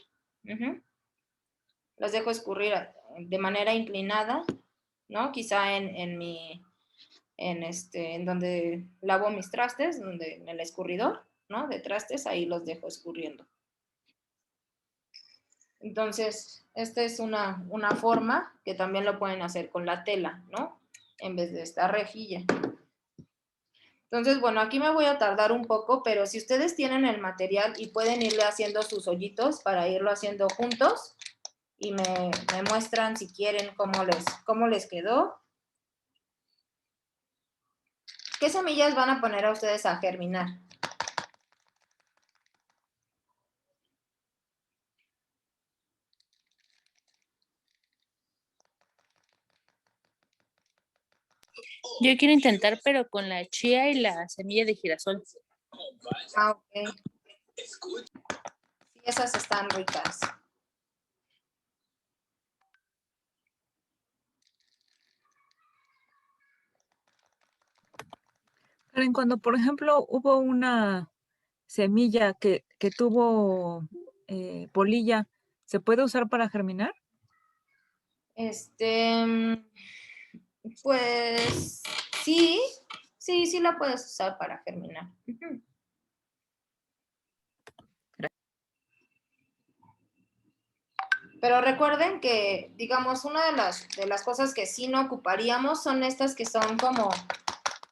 Las dejo escurrir de manera inclinada, ¿no? Quizá en donde lavo mis trastes, en el escurridor, ¿no? De trastes, ahí los dejo escurriendo. Entonces, esta es una forma que también lo pueden hacer con la tela, ¿no? En vez de esta rejilla. Entonces, bueno, aquí me voy a tardar un poco, pero si ustedes tienen el material y pueden irle haciendo sus hoyitos para irlo haciendo juntos y me muestran si quieren cómo les quedó. ¿Qué semillas van a poner a ustedes a germinar? Yo quiero intentar, pero con la chía y la semilla de girasol. Ah, ok. Sí, esas están ricas. Karen, cuando por ejemplo hubo una semilla que tuvo polilla, ¿se puede usar para germinar? Pues sí la puedes usar para germinar. Pero recuerden que, digamos, una de las cosas que sí no ocuparíamos son estas que son como,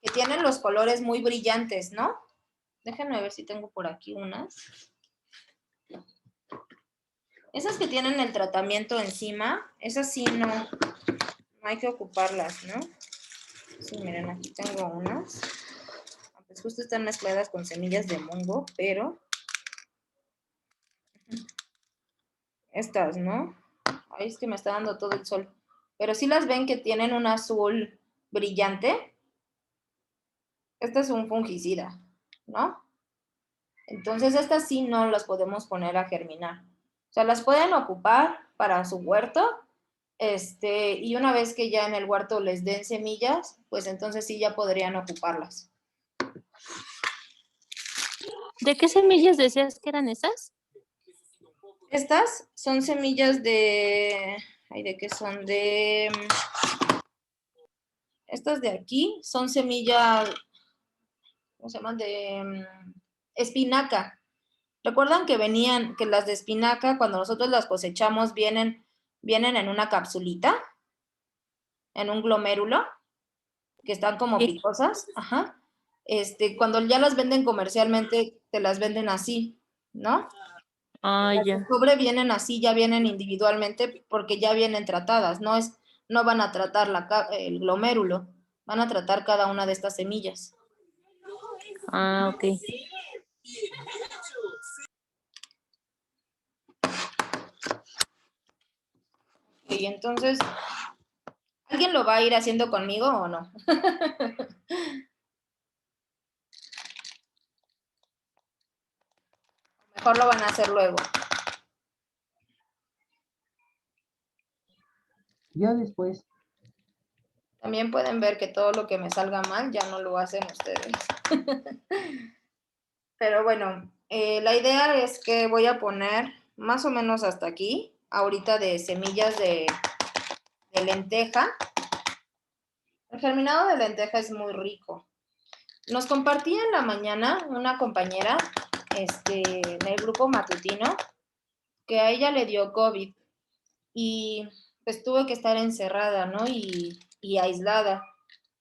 que tienen los colores muy brillantes, ¿no? Déjenme ver si tengo por aquí unas. Esas que tienen el tratamiento encima, esas sí no hay que ocuparlas, ¿no? Sí, miren, aquí tengo unas. Pues justo están mezcladas con semillas de mungo, pero estas, ¿no? Ay, es que me está dando todo el sol. Pero sí las ven que tienen un azul brillante. Este es un fungicida, ¿no? Entonces estas sí no las podemos poner a germinar. O sea, las pueden ocupar para su huerto, y una vez que ya en el huerto les den semillas, pues entonces sí ya podrían ocuparlas. ¿De qué semillas decías que eran esas? Estas son semillas de... Ay, ¿de qué son? Estas de aquí son semillas... ¿Cómo se llaman? De espinaca. ¿Recuerdan que que las de espinaca, cuando nosotros las cosechamos, vienen en una capsulita? En un glomérulo, que están como picosas. Ajá. Cuando ya las venden comercialmente, te las venden así, ¿no? Ah, Las ya. de sobre vienen así, ya vienen individualmente porque ya vienen tratadas, no van a tratar el glomérulo, van a tratar cada una de estas semillas. Ah, ok. Y entonces, ¿alguien lo va a ir haciendo conmigo o no? Mejor lo van a hacer luego. Yo después. También pueden ver que todo lo que me salga mal ya no lo hacen ustedes. Pero bueno, la idea es que voy a poner más o menos hasta aquí, ahorita de semillas de lenteja. El germinado de lenteja es muy rico. Nos compartía en la mañana una compañera en el grupo matutino que a ella le dio COVID y pues tuve que estar encerrada, ¿no? Y aislada.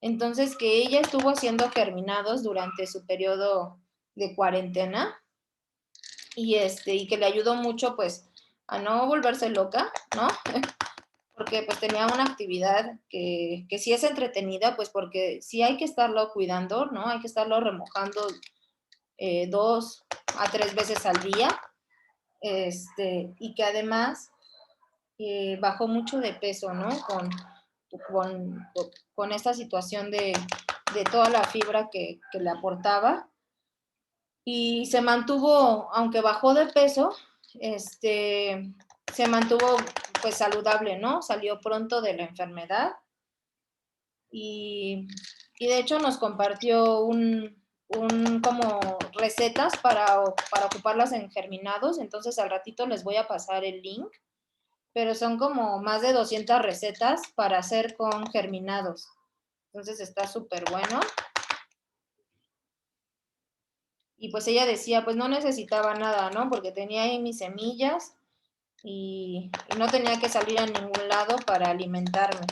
Entonces, que ella estuvo haciendo germinados durante su periodo de cuarentena y que le ayudó mucho, pues, a no volverse loca, ¿no? Porque pues tenía una actividad que sí es entretenida, pues porque sí hay que estarlo cuidando, ¿no? Hay que estarlo remojando 2 a 3 veces al día, y que además bajó mucho de peso, ¿no? Con esta situación de toda la fibra que le aportaba. Y se mantuvo, aunque bajó de peso, se mantuvo pues saludable, ¿no? Salió pronto de la enfermedad y de hecho nos compartió como recetas para ocuparlas en germinados, entonces al ratito les voy a pasar el link, pero son como más de 200 recetas para hacer con germinados, entonces está súper bueno. Y pues ella decía, pues no necesitaba nada, ¿no? Porque tenía ahí mis semillas y no tenía que salir a ningún lado para alimentarme.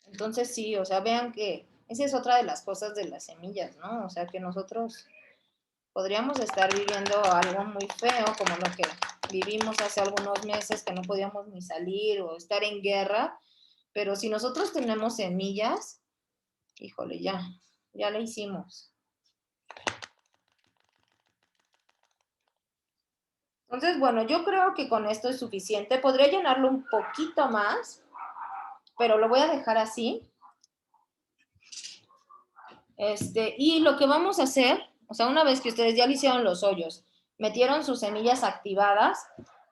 Entonces sí, o sea, vean que esa es otra de las cosas de las semillas, ¿no? O sea, que nosotros podríamos estar viviendo algo muy feo, como lo que vivimos hace algunos meses, que no podíamos ni salir o estar en guerra, pero si nosotros tenemos semillas, híjole, ya la hicimos. Entonces, bueno, yo creo que con esto es suficiente. Podría llenarlo un poquito más, pero lo voy a dejar así. Y lo que vamos a hacer, o sea, una vez que ustedes ya le hicieron los hoyos, metieron sus semillas activadas,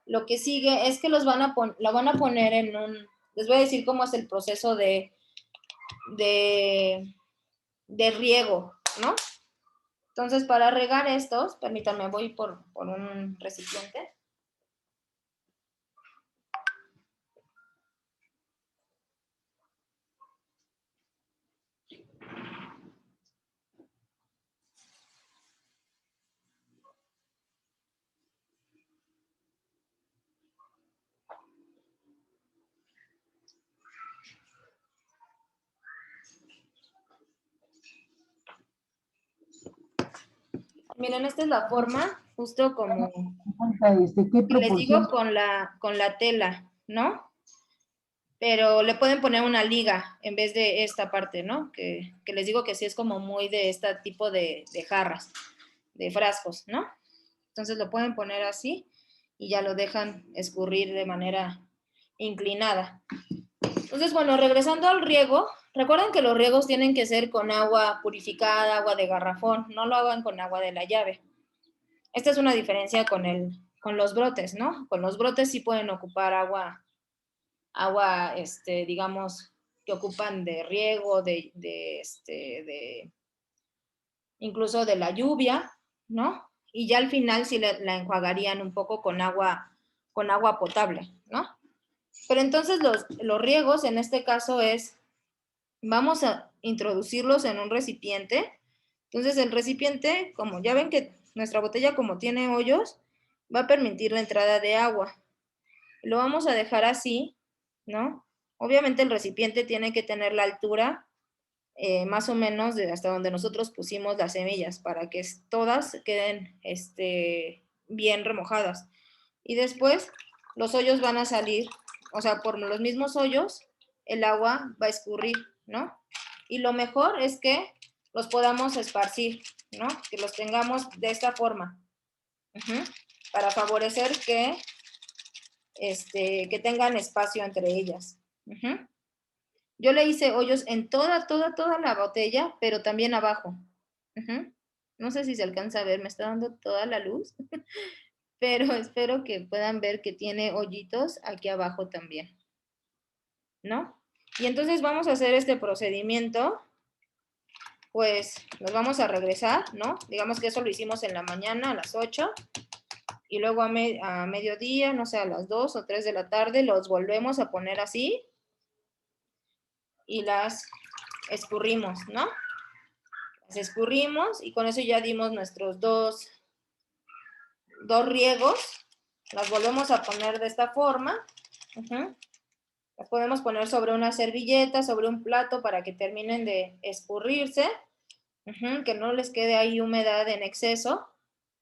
lo que sigue es que lo van a poner en les voy a decir cómo es el proceso de riego, ¿no? Entonces, para regar estos, permítanme, voy por un recipiente. Miren, esta es la forma, justo como ¿Qué les digo, proporción? con la tela, ¿no? Pero le pueden poner una liga en vez de esta parte, ¿no? Que les digo que sí es como muy de este tipo de jarras, de frascos, ¿no? Entonces lo pueden poner así y ya lo dejan escurrir de manera inclinada. Entonces, bueno, regresando al riego, recuerden que los riegos tienen que ser con agua purificada, agua de garrafón, no lo hagan con agua de la llave. Esta es una diferencia con los brotes, ¿no? Con los brotes sí pueden ocupar agua, digamos, que ocupan de riego, incluso de la lluvia, ¿no? Y ya al final sí la enjuagarían un poco con agua potable, ¿no? Pero entonces los riegos en este caso vamos a introducirlos en un recipiente. Entonces el recipiente, como ya ven que nuestra botella como tiene hoyos, va a permitir la entrada de agua. Lo vamos a dejar así, ¿no? Obviamente el recipiente tiene que tener la altura más o menos hasta donde nosotros pusimos las semillas para que todas queden bien remojadas. Y después los hoyos van a salir, o sea, por los mismos hoyos el agua va a escurrir, ¿no? Y lo mejor es que los podamos esparcir, ¿no? Que los tengamos de esta forma, para favorecer que tengan espacio entre ellas. Yo le hice hoyos en toda la botella, pero también abajo. No sé si se alcanza a ver, me está dando toda la luz, pero espero que puedan ver que tiene hoyitos aquí abajo también, ¿no? Y entonces vamos a hacer este procedimiento, pues nos vamos a regresar, ¿no? Digamos que eso lo hicimos en la mañana a las 8 y luego a mediodía, no sé, a las 2 o 3 de la tarde los volvemos a poner así y las escurrimos, ¿no? Las escurrimos y con eso ya dimos nuestros dos riegos. Las volvemos a poner de esta forma. Las podemos poner sobre una servilleta, sobre un plato para que terminen de escurrirse, que no les quede ahí humedad en exceso.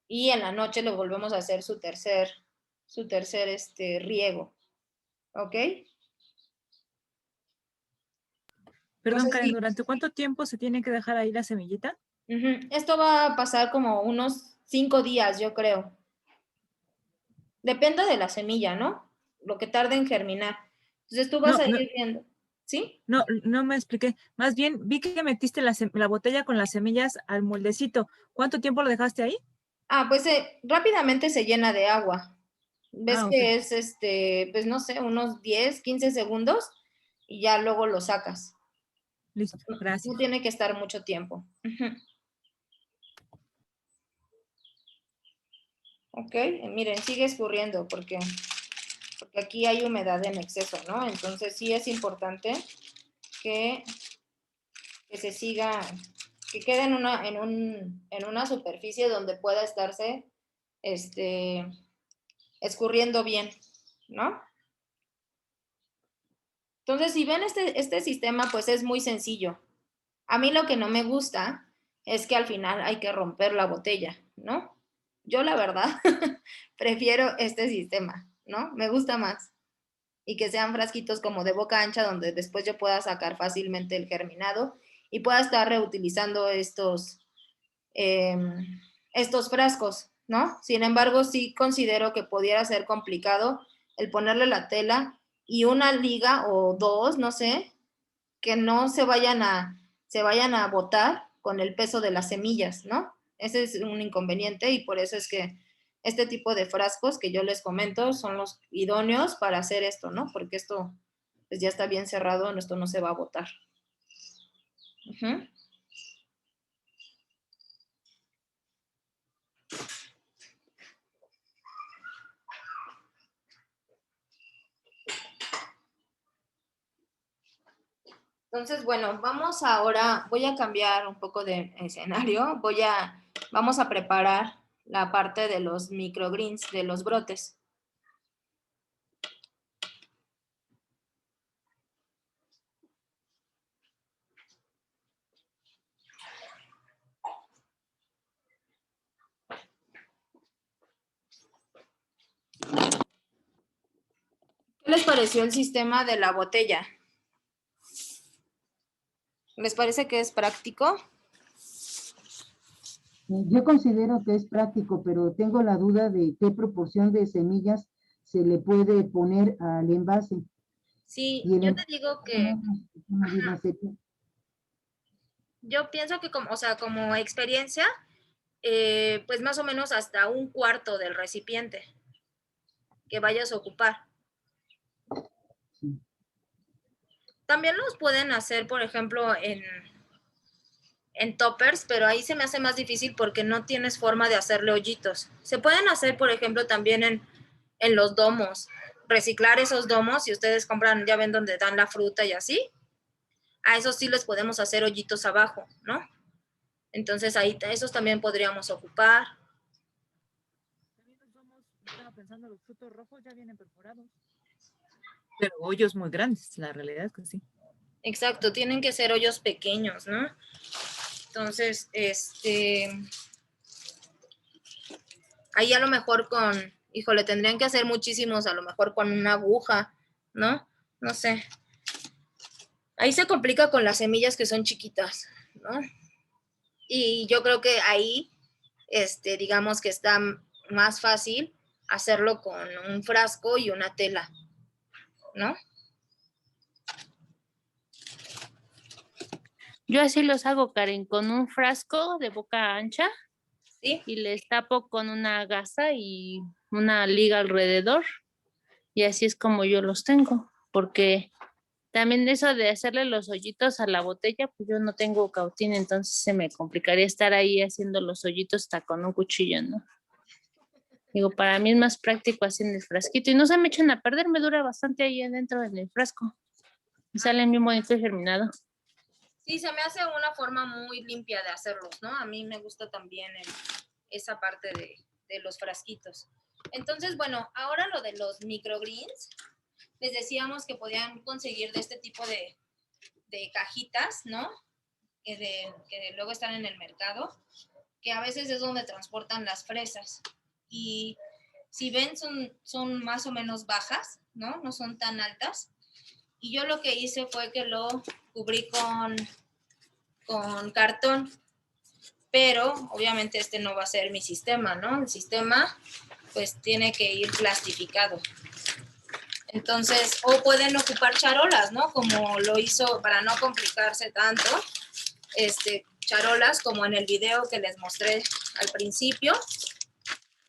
Y en la noche le volvemos a hacer su tercer riego. ¿Ok? Perdón, Entonces, Karen, sí. ¿durante cuánto tiempo se tiene que dejar ahí la semillita? Esto va a pasar como unos 5 días, yo creo. Depende de la semilla, ¿no? Lo que tarde en germinar. Entonces tú vas No, a no, ir viendo. ¿Sí? no me expliqué. Más bien, vi que metiste la botella con las semillas al moldecito. ¿Cuánto tiempo lo dejaste ahí? Pues rápidamente se llena de agua. Ves Ah, ok. que es, pues no sé, unos 10, 15 segundos y ya luego lo sacas. Listo, No gracias. tiene que estar mucho tiempo. Ok, miren, sigue escurriendo porque aquí hay humedad en exceso, ¿no? Entonces sí es importante que se siga, que quede en una superficie donde pueda estarse escurriendo bien, ¿no? Entonces, si ven este sistema, pues es muy sencillo. A mí lo que no me gusta es que al final hay que romper la botella, ¿no? Yo la verdad prefiero este sistema, ¿no? Me gusta más. Y que sean frasquitos como de boca ancha donde después yo pueda sacar fácilmente el germinado y pueda estar reutilizando estos frascos, ¿no? Sin embargo, sí considero que pudiera ser complicado el ponerle la tela y una liga o dos, no sé, que no se vayan a botar con el peso de las semillas, ¿no? Ese es un inconveniente y por eso es que este tipo de frascos que yo les comento son los idóneos para hacer esto, ¿no? Porque esto pues ya está bien cerrado, esto no se va a botar. Entonces, bueno, voy a cambiar un poco de escenario, vamos a preparar la parte de los microgreens, de los brotes. ¿Qué les pareció el sistema de la botella? ¿Les parece que es práctico? Yo considero que es práctico, pero tengo la duda de qué proporción de semillas se le puede poner al envase. Sí, Y el yo te envase, digo más o que menos, ¿qué medida sería? yo pienso que como experiencia, pues más o menos hasta un cuarto del recipiente que vayas a ocupar. Sí. También los pueden hacer, por ejemplo, en toppers, pero ahí se me hace más difícil porque no tienes forma de hacerle hoyitos. Se pueden hacer, por ejemplo, también en los domos, reciclar esos domos, si ustedes compran, ya ven donde dan la fruta y así, a esos sí les podemos hacer hoyitos abajo, ¿no? Entonces ahí esos también podríamos ocupar. Estaba pensando, los frutos rojos ya vienen perforados. Pero hoyos muy grandes, la realidad es que sí. Exacto, tienen que ser hoyos pequeños, ¿no? Entonces, ahí a lo mejor híjole, tendrían que hacer muchísimos, a lo mejor con una aguja, ¿no? No sé. Ahí se complica con las semillas que son chiquitas, ¿no? Y yo creo que ahí, digamos que está más fácil hacerlo con un frasco y una tela, ¿no? Yo así los hago, Karen, con un frasco de boca ancha. Sí. Y les tapo con una gasa y una liga alrededor. Y así es como yo los tengo, porque también eso de hacerle los hoyitos a la botella, pues yo no tengo cautín, entonces se me complicaría estar ahí haciendo los hoyitos hasta con un cuchillo, ¿no? Digo, para mí es más práctico así en el frasquito y no se me echan a perder, me dura bastante ahí adentro en el frasco. Y salen bien bonitos y germinados. Sí, se me hace una forma muy limpia de hacerlos, ¿no? A mí me gusta también esa parte de los frasquitos. Entonces, bueno, ahora lo de los microgreens, les decíamos que podían conseguir de este tipo de cajitas, ¿no? Que luego están en el mercado, que a veces es donde transportan las fresas. Y si ven, son más o menos bajas, ¿no? No son tan altas. Y yo lo que hice fue que lo cubrí con cartón, pero obviamente este no va a ser mi sistema, ¿no? El sistema pues tiene que ir plastificado. Entonces, o pueden ocupar charolas, ¿no? Como lo hizo, para no complicarse tanto, charolas como en el video que les mostré al principio.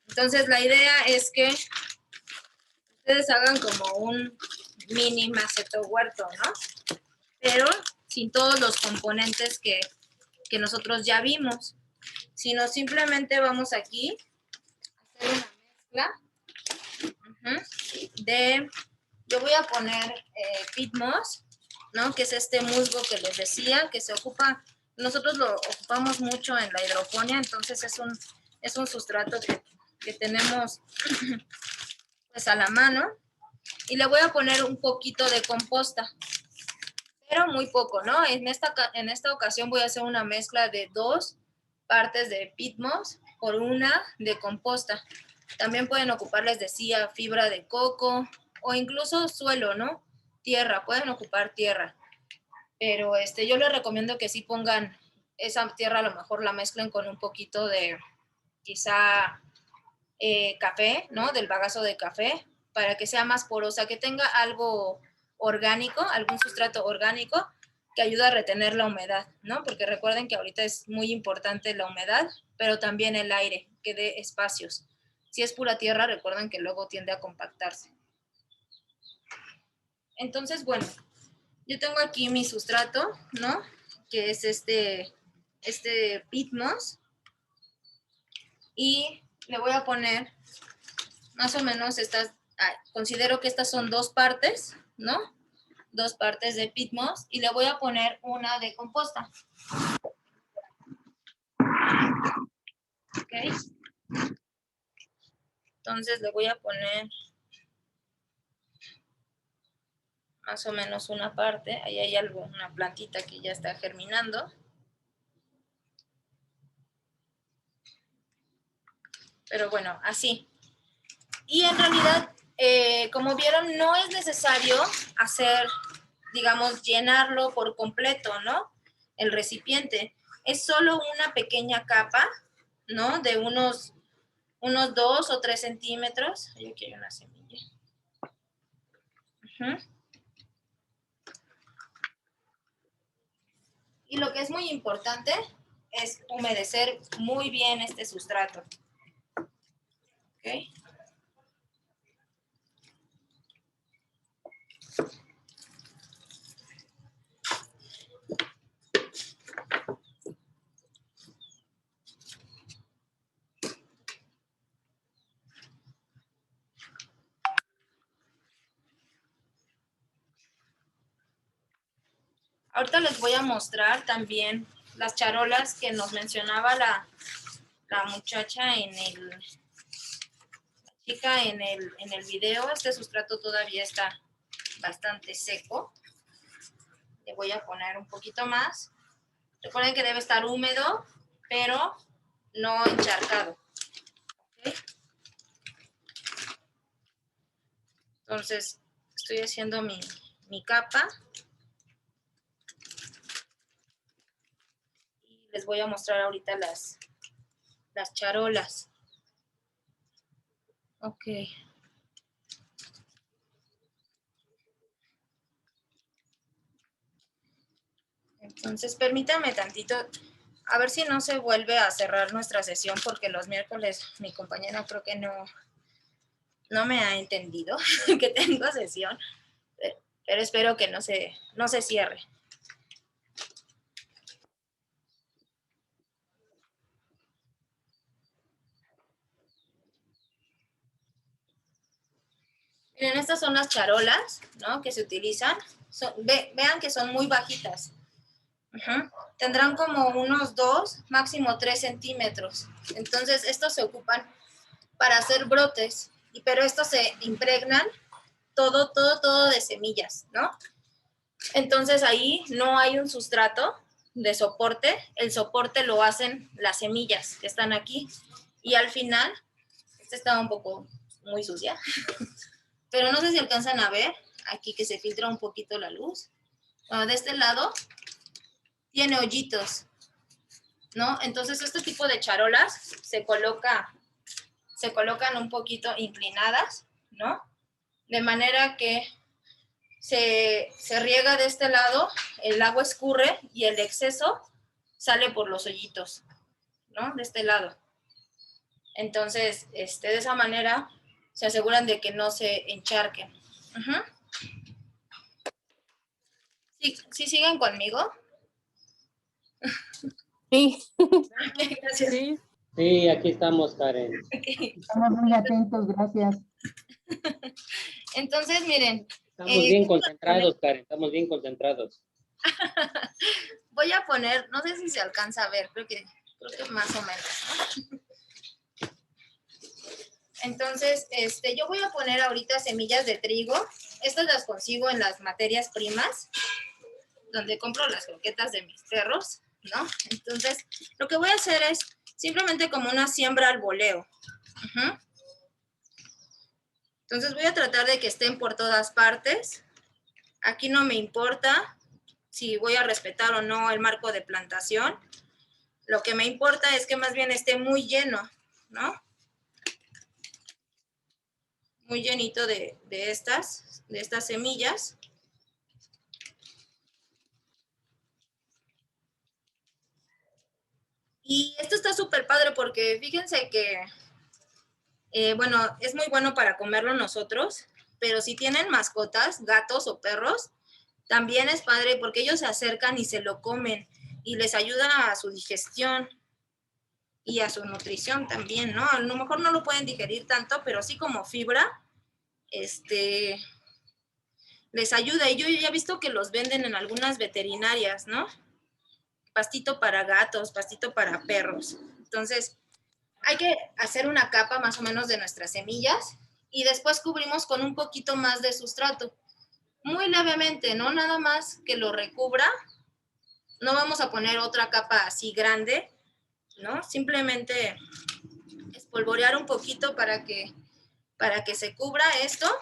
Entonces, la idea es que ustedes hagan como un mini maceto huerto, ¿no? Pero sin todos los componentes que nosotros ya vimos, sino simplemente vamos aquí a hacer una mezcla yo voy a poner peat moss, ¿no? Que es este musgo que les decía, que se ocupa, nosotros lo ocupamos mucho en la hidroponía, entonces es un sustrato que tenemos pues a la mano. Y le voy a poner un poquito de composta, pero muy poco, ¿no? En esta ocasión voy a hacer una mezcla de 2 partes de peat moss por 1 de composta. También pueden ocupar, les decía, fibra de coco o incluso suelo, ¿no? Tierra, pueden ocupar tierra. Pero yo les recomiendo que sí pongan esa tierra, a lo mejor la mezclen con un poquito de quizá café, ¿no? Del bagazo de café, para que sea más porosa, que tenga algo orgánico, algún sustrato orgánico que ayude a retener la humedad, ¿no? Porque recuerden que ahorita es muy importante la humedad, pero también el aire, que dé espacios. Si es pura tierra, recuerden que luego tiende a compactarse. Entonces, bueno, yo tengo aquí mi sustrato, ¿no? Que es este peat moss. Y le voy a poner más o menos estas, considero que estas son 2 partes, ¿no? 2 partes de peat moss y le voy a poner 1 de composta. ¿Ok? Entonces le voy a poner más o menos 1 parte. Ahí hay una plantita que ya está germinando. Pero bueno, así. Y en realidad, como vieron, no es necesario hacer, digamos, llenarlo por completo, ¿no? El recipiente. Es solo una pequeña capa, ¿no? De unos 2 o 3 centímetros. Aquí hay una semilla. Y lo que es muy importante es humedecer muy bien este sustrato. ¿Ok? Ahorita les voy a mostrar también las charolas que nos mencionaba la muchacha en el video. Este sustrato todavía está bastante seco. Le voy a poner un poquito más. Recuerden que debe estar húmedo, pero no encharcado. ¿Okay? Entonces, estoy haciendo mi capa. Y les voy a mostrar ahorita las charolas. Ok. Entonces, permítanme tantito, a ver si no se vuelve a cerrar nuestra sesión, porque los miércoles mi compañera creo que no me ha entendido que tengo sesión, pero espero que no se cierre. Miren, estas son las charolas, ¿no? Que se utilizan vean que son muy bajitas. Tendrán como unos 2, máximo 3 centímetros. Entonces, estos se ocupan para hacer brotes, pero estos se impregnan todo de semillas, ¿no? Entonces, ahí no hay un sustrato de soporte. El soporte lo hacen las semillas que están aquí. Y al final, esta está un poco muy sucia, pero no sé si alcanzan a ver, aquí que se filtra un poquito la luz. Bueno, de este lado tiene hoyitos, ¿no? Entonces, este tipo de charolas se colocan un poquito inclinadas, ¿no? De manera que se riega de este lado, el agua escurre y el exceso sale por los hoyitos, ¿no? De este lado. Entonces, de esa manera se aseguran de que no se encharquen. ¿Sí siguen conmigo? Sí. Gracias. Sí, Sí, aquí estamos, Karen. Okay. Estamos muy atentos, gracias. Entonces, miren. Estamos bien concentrados, Karen, estamos bien concentrados. Voy a poner, no sé si se alcanza a ver, creo que más o menos, ¿no? Entonces, yo voy a poner ahorita semillas de trigo. Estas las consigo en las materias primas, donde compro las croquetas de mis perros, ¿no? Entonces, lo que voy a hacer es simplemente como una siembra al voleo. Entonces, voy a tratar de que estén por todas partes. Aquí no me importa si voy a respetar o no el marco de plantación. Lo que me importa es que más bien esté muy lleno, ¿no? Muy llenito de estas semillas. Y esto está súper padre porque fíjense que, bueno, es muy bueno para comerlo nosotros, pero si tienen mascotas, gatos o perros, también es padre porque ellos se acercan y se lo comen y les ayuda a su digestión y a su nutrición también, ¿no? A lo mejor no lo pueden digerir tanto, pero sí como fibra, les ayuda. Y yo ya he visto que los venden en algunas veterinarias, ¿no? Pastito para gatos, pastito para perros. Entonces, hay que hacer una capa más o menos de nuestras semillas y después cubrimos con un poquito más de sustrato. Muy levemente, ¿no? Nada más que lo recubra. No vamos a poner otra capa así grande, ¿no? Simplemente espolvorear un poquito para que se cubra esto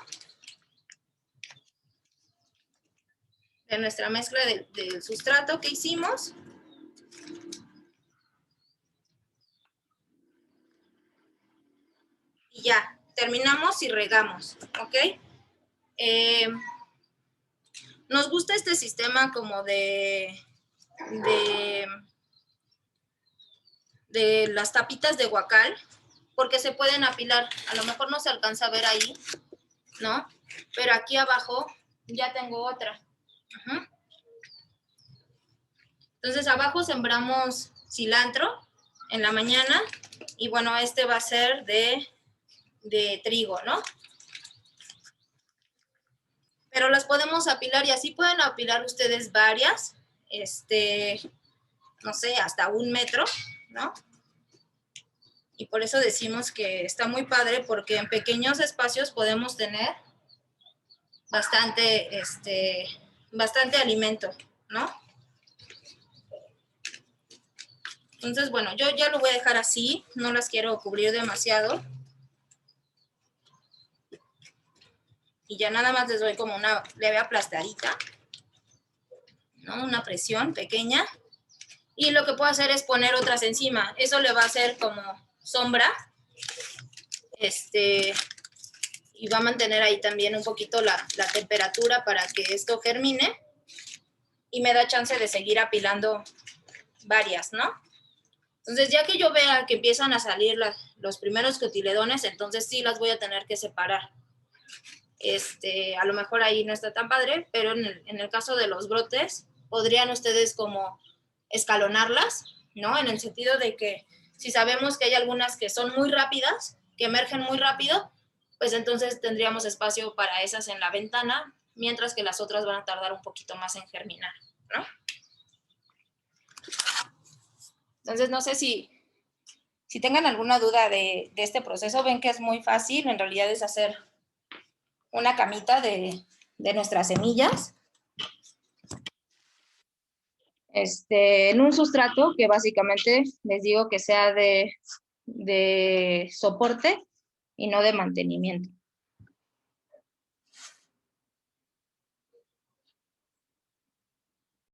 de nuestra mezcla del sustrato que hicimos. Y ya, terminamos y regamos, ¿ok? Nos gusta este sistema como de las tapitas de guacal, porque se pueden apilar. A lo mejor no se alcanza a ver ahí, ¿no? Pero aquí abajo ya tengo otra. Entonces abajo sembramos cilantro en la mañana y bueno, va a ser de trigo, ¿no? Pero las podemos apilar y así pueden apilar ustedes varias, no sé, hasta 1 metro, ¿no? Y por eso decimos que está muy padre porque en pequeños espacios podemos tener bastante alimento, ¿no? Entonces, bueno, yo ya lo voy a dejar así, no las quiero cubrir demasiado. Y ya nada más les doy como una leve aplastadita, ¿no? Una presión pequeña. Y lo que puedo hacer es poner otras encima. Eso le va a hacer como sombra. Y va a mantener ahí también un poquito la temperatura para que esto germine. Y me da chance de seguir apilando varias, ¿no? Entonces, ya que yo vea que empiezan a salir los primeros cotiledones, entonces sí las voy a tener que separar. A lo mejor ahí no está tan padre, pero en el caso de los brotes, podrían ustedes como escalonarlas, ¿no? En el sentido de que si sabemos que hay algunas que son muy rápidas, que emergen muy rápido, pues entonces tendríamos espacio para esas en la ventana mientras que las otras van a tardar un poquito más en germinar, ¿no? Entonces, no sé si tengan alguna duda de este proceso. Ven que es muy fácil, en realidad es hacer una camita de nuestras semillas. En un sustrato que básicamente les digo que sea de soporte y no de mantenimiento.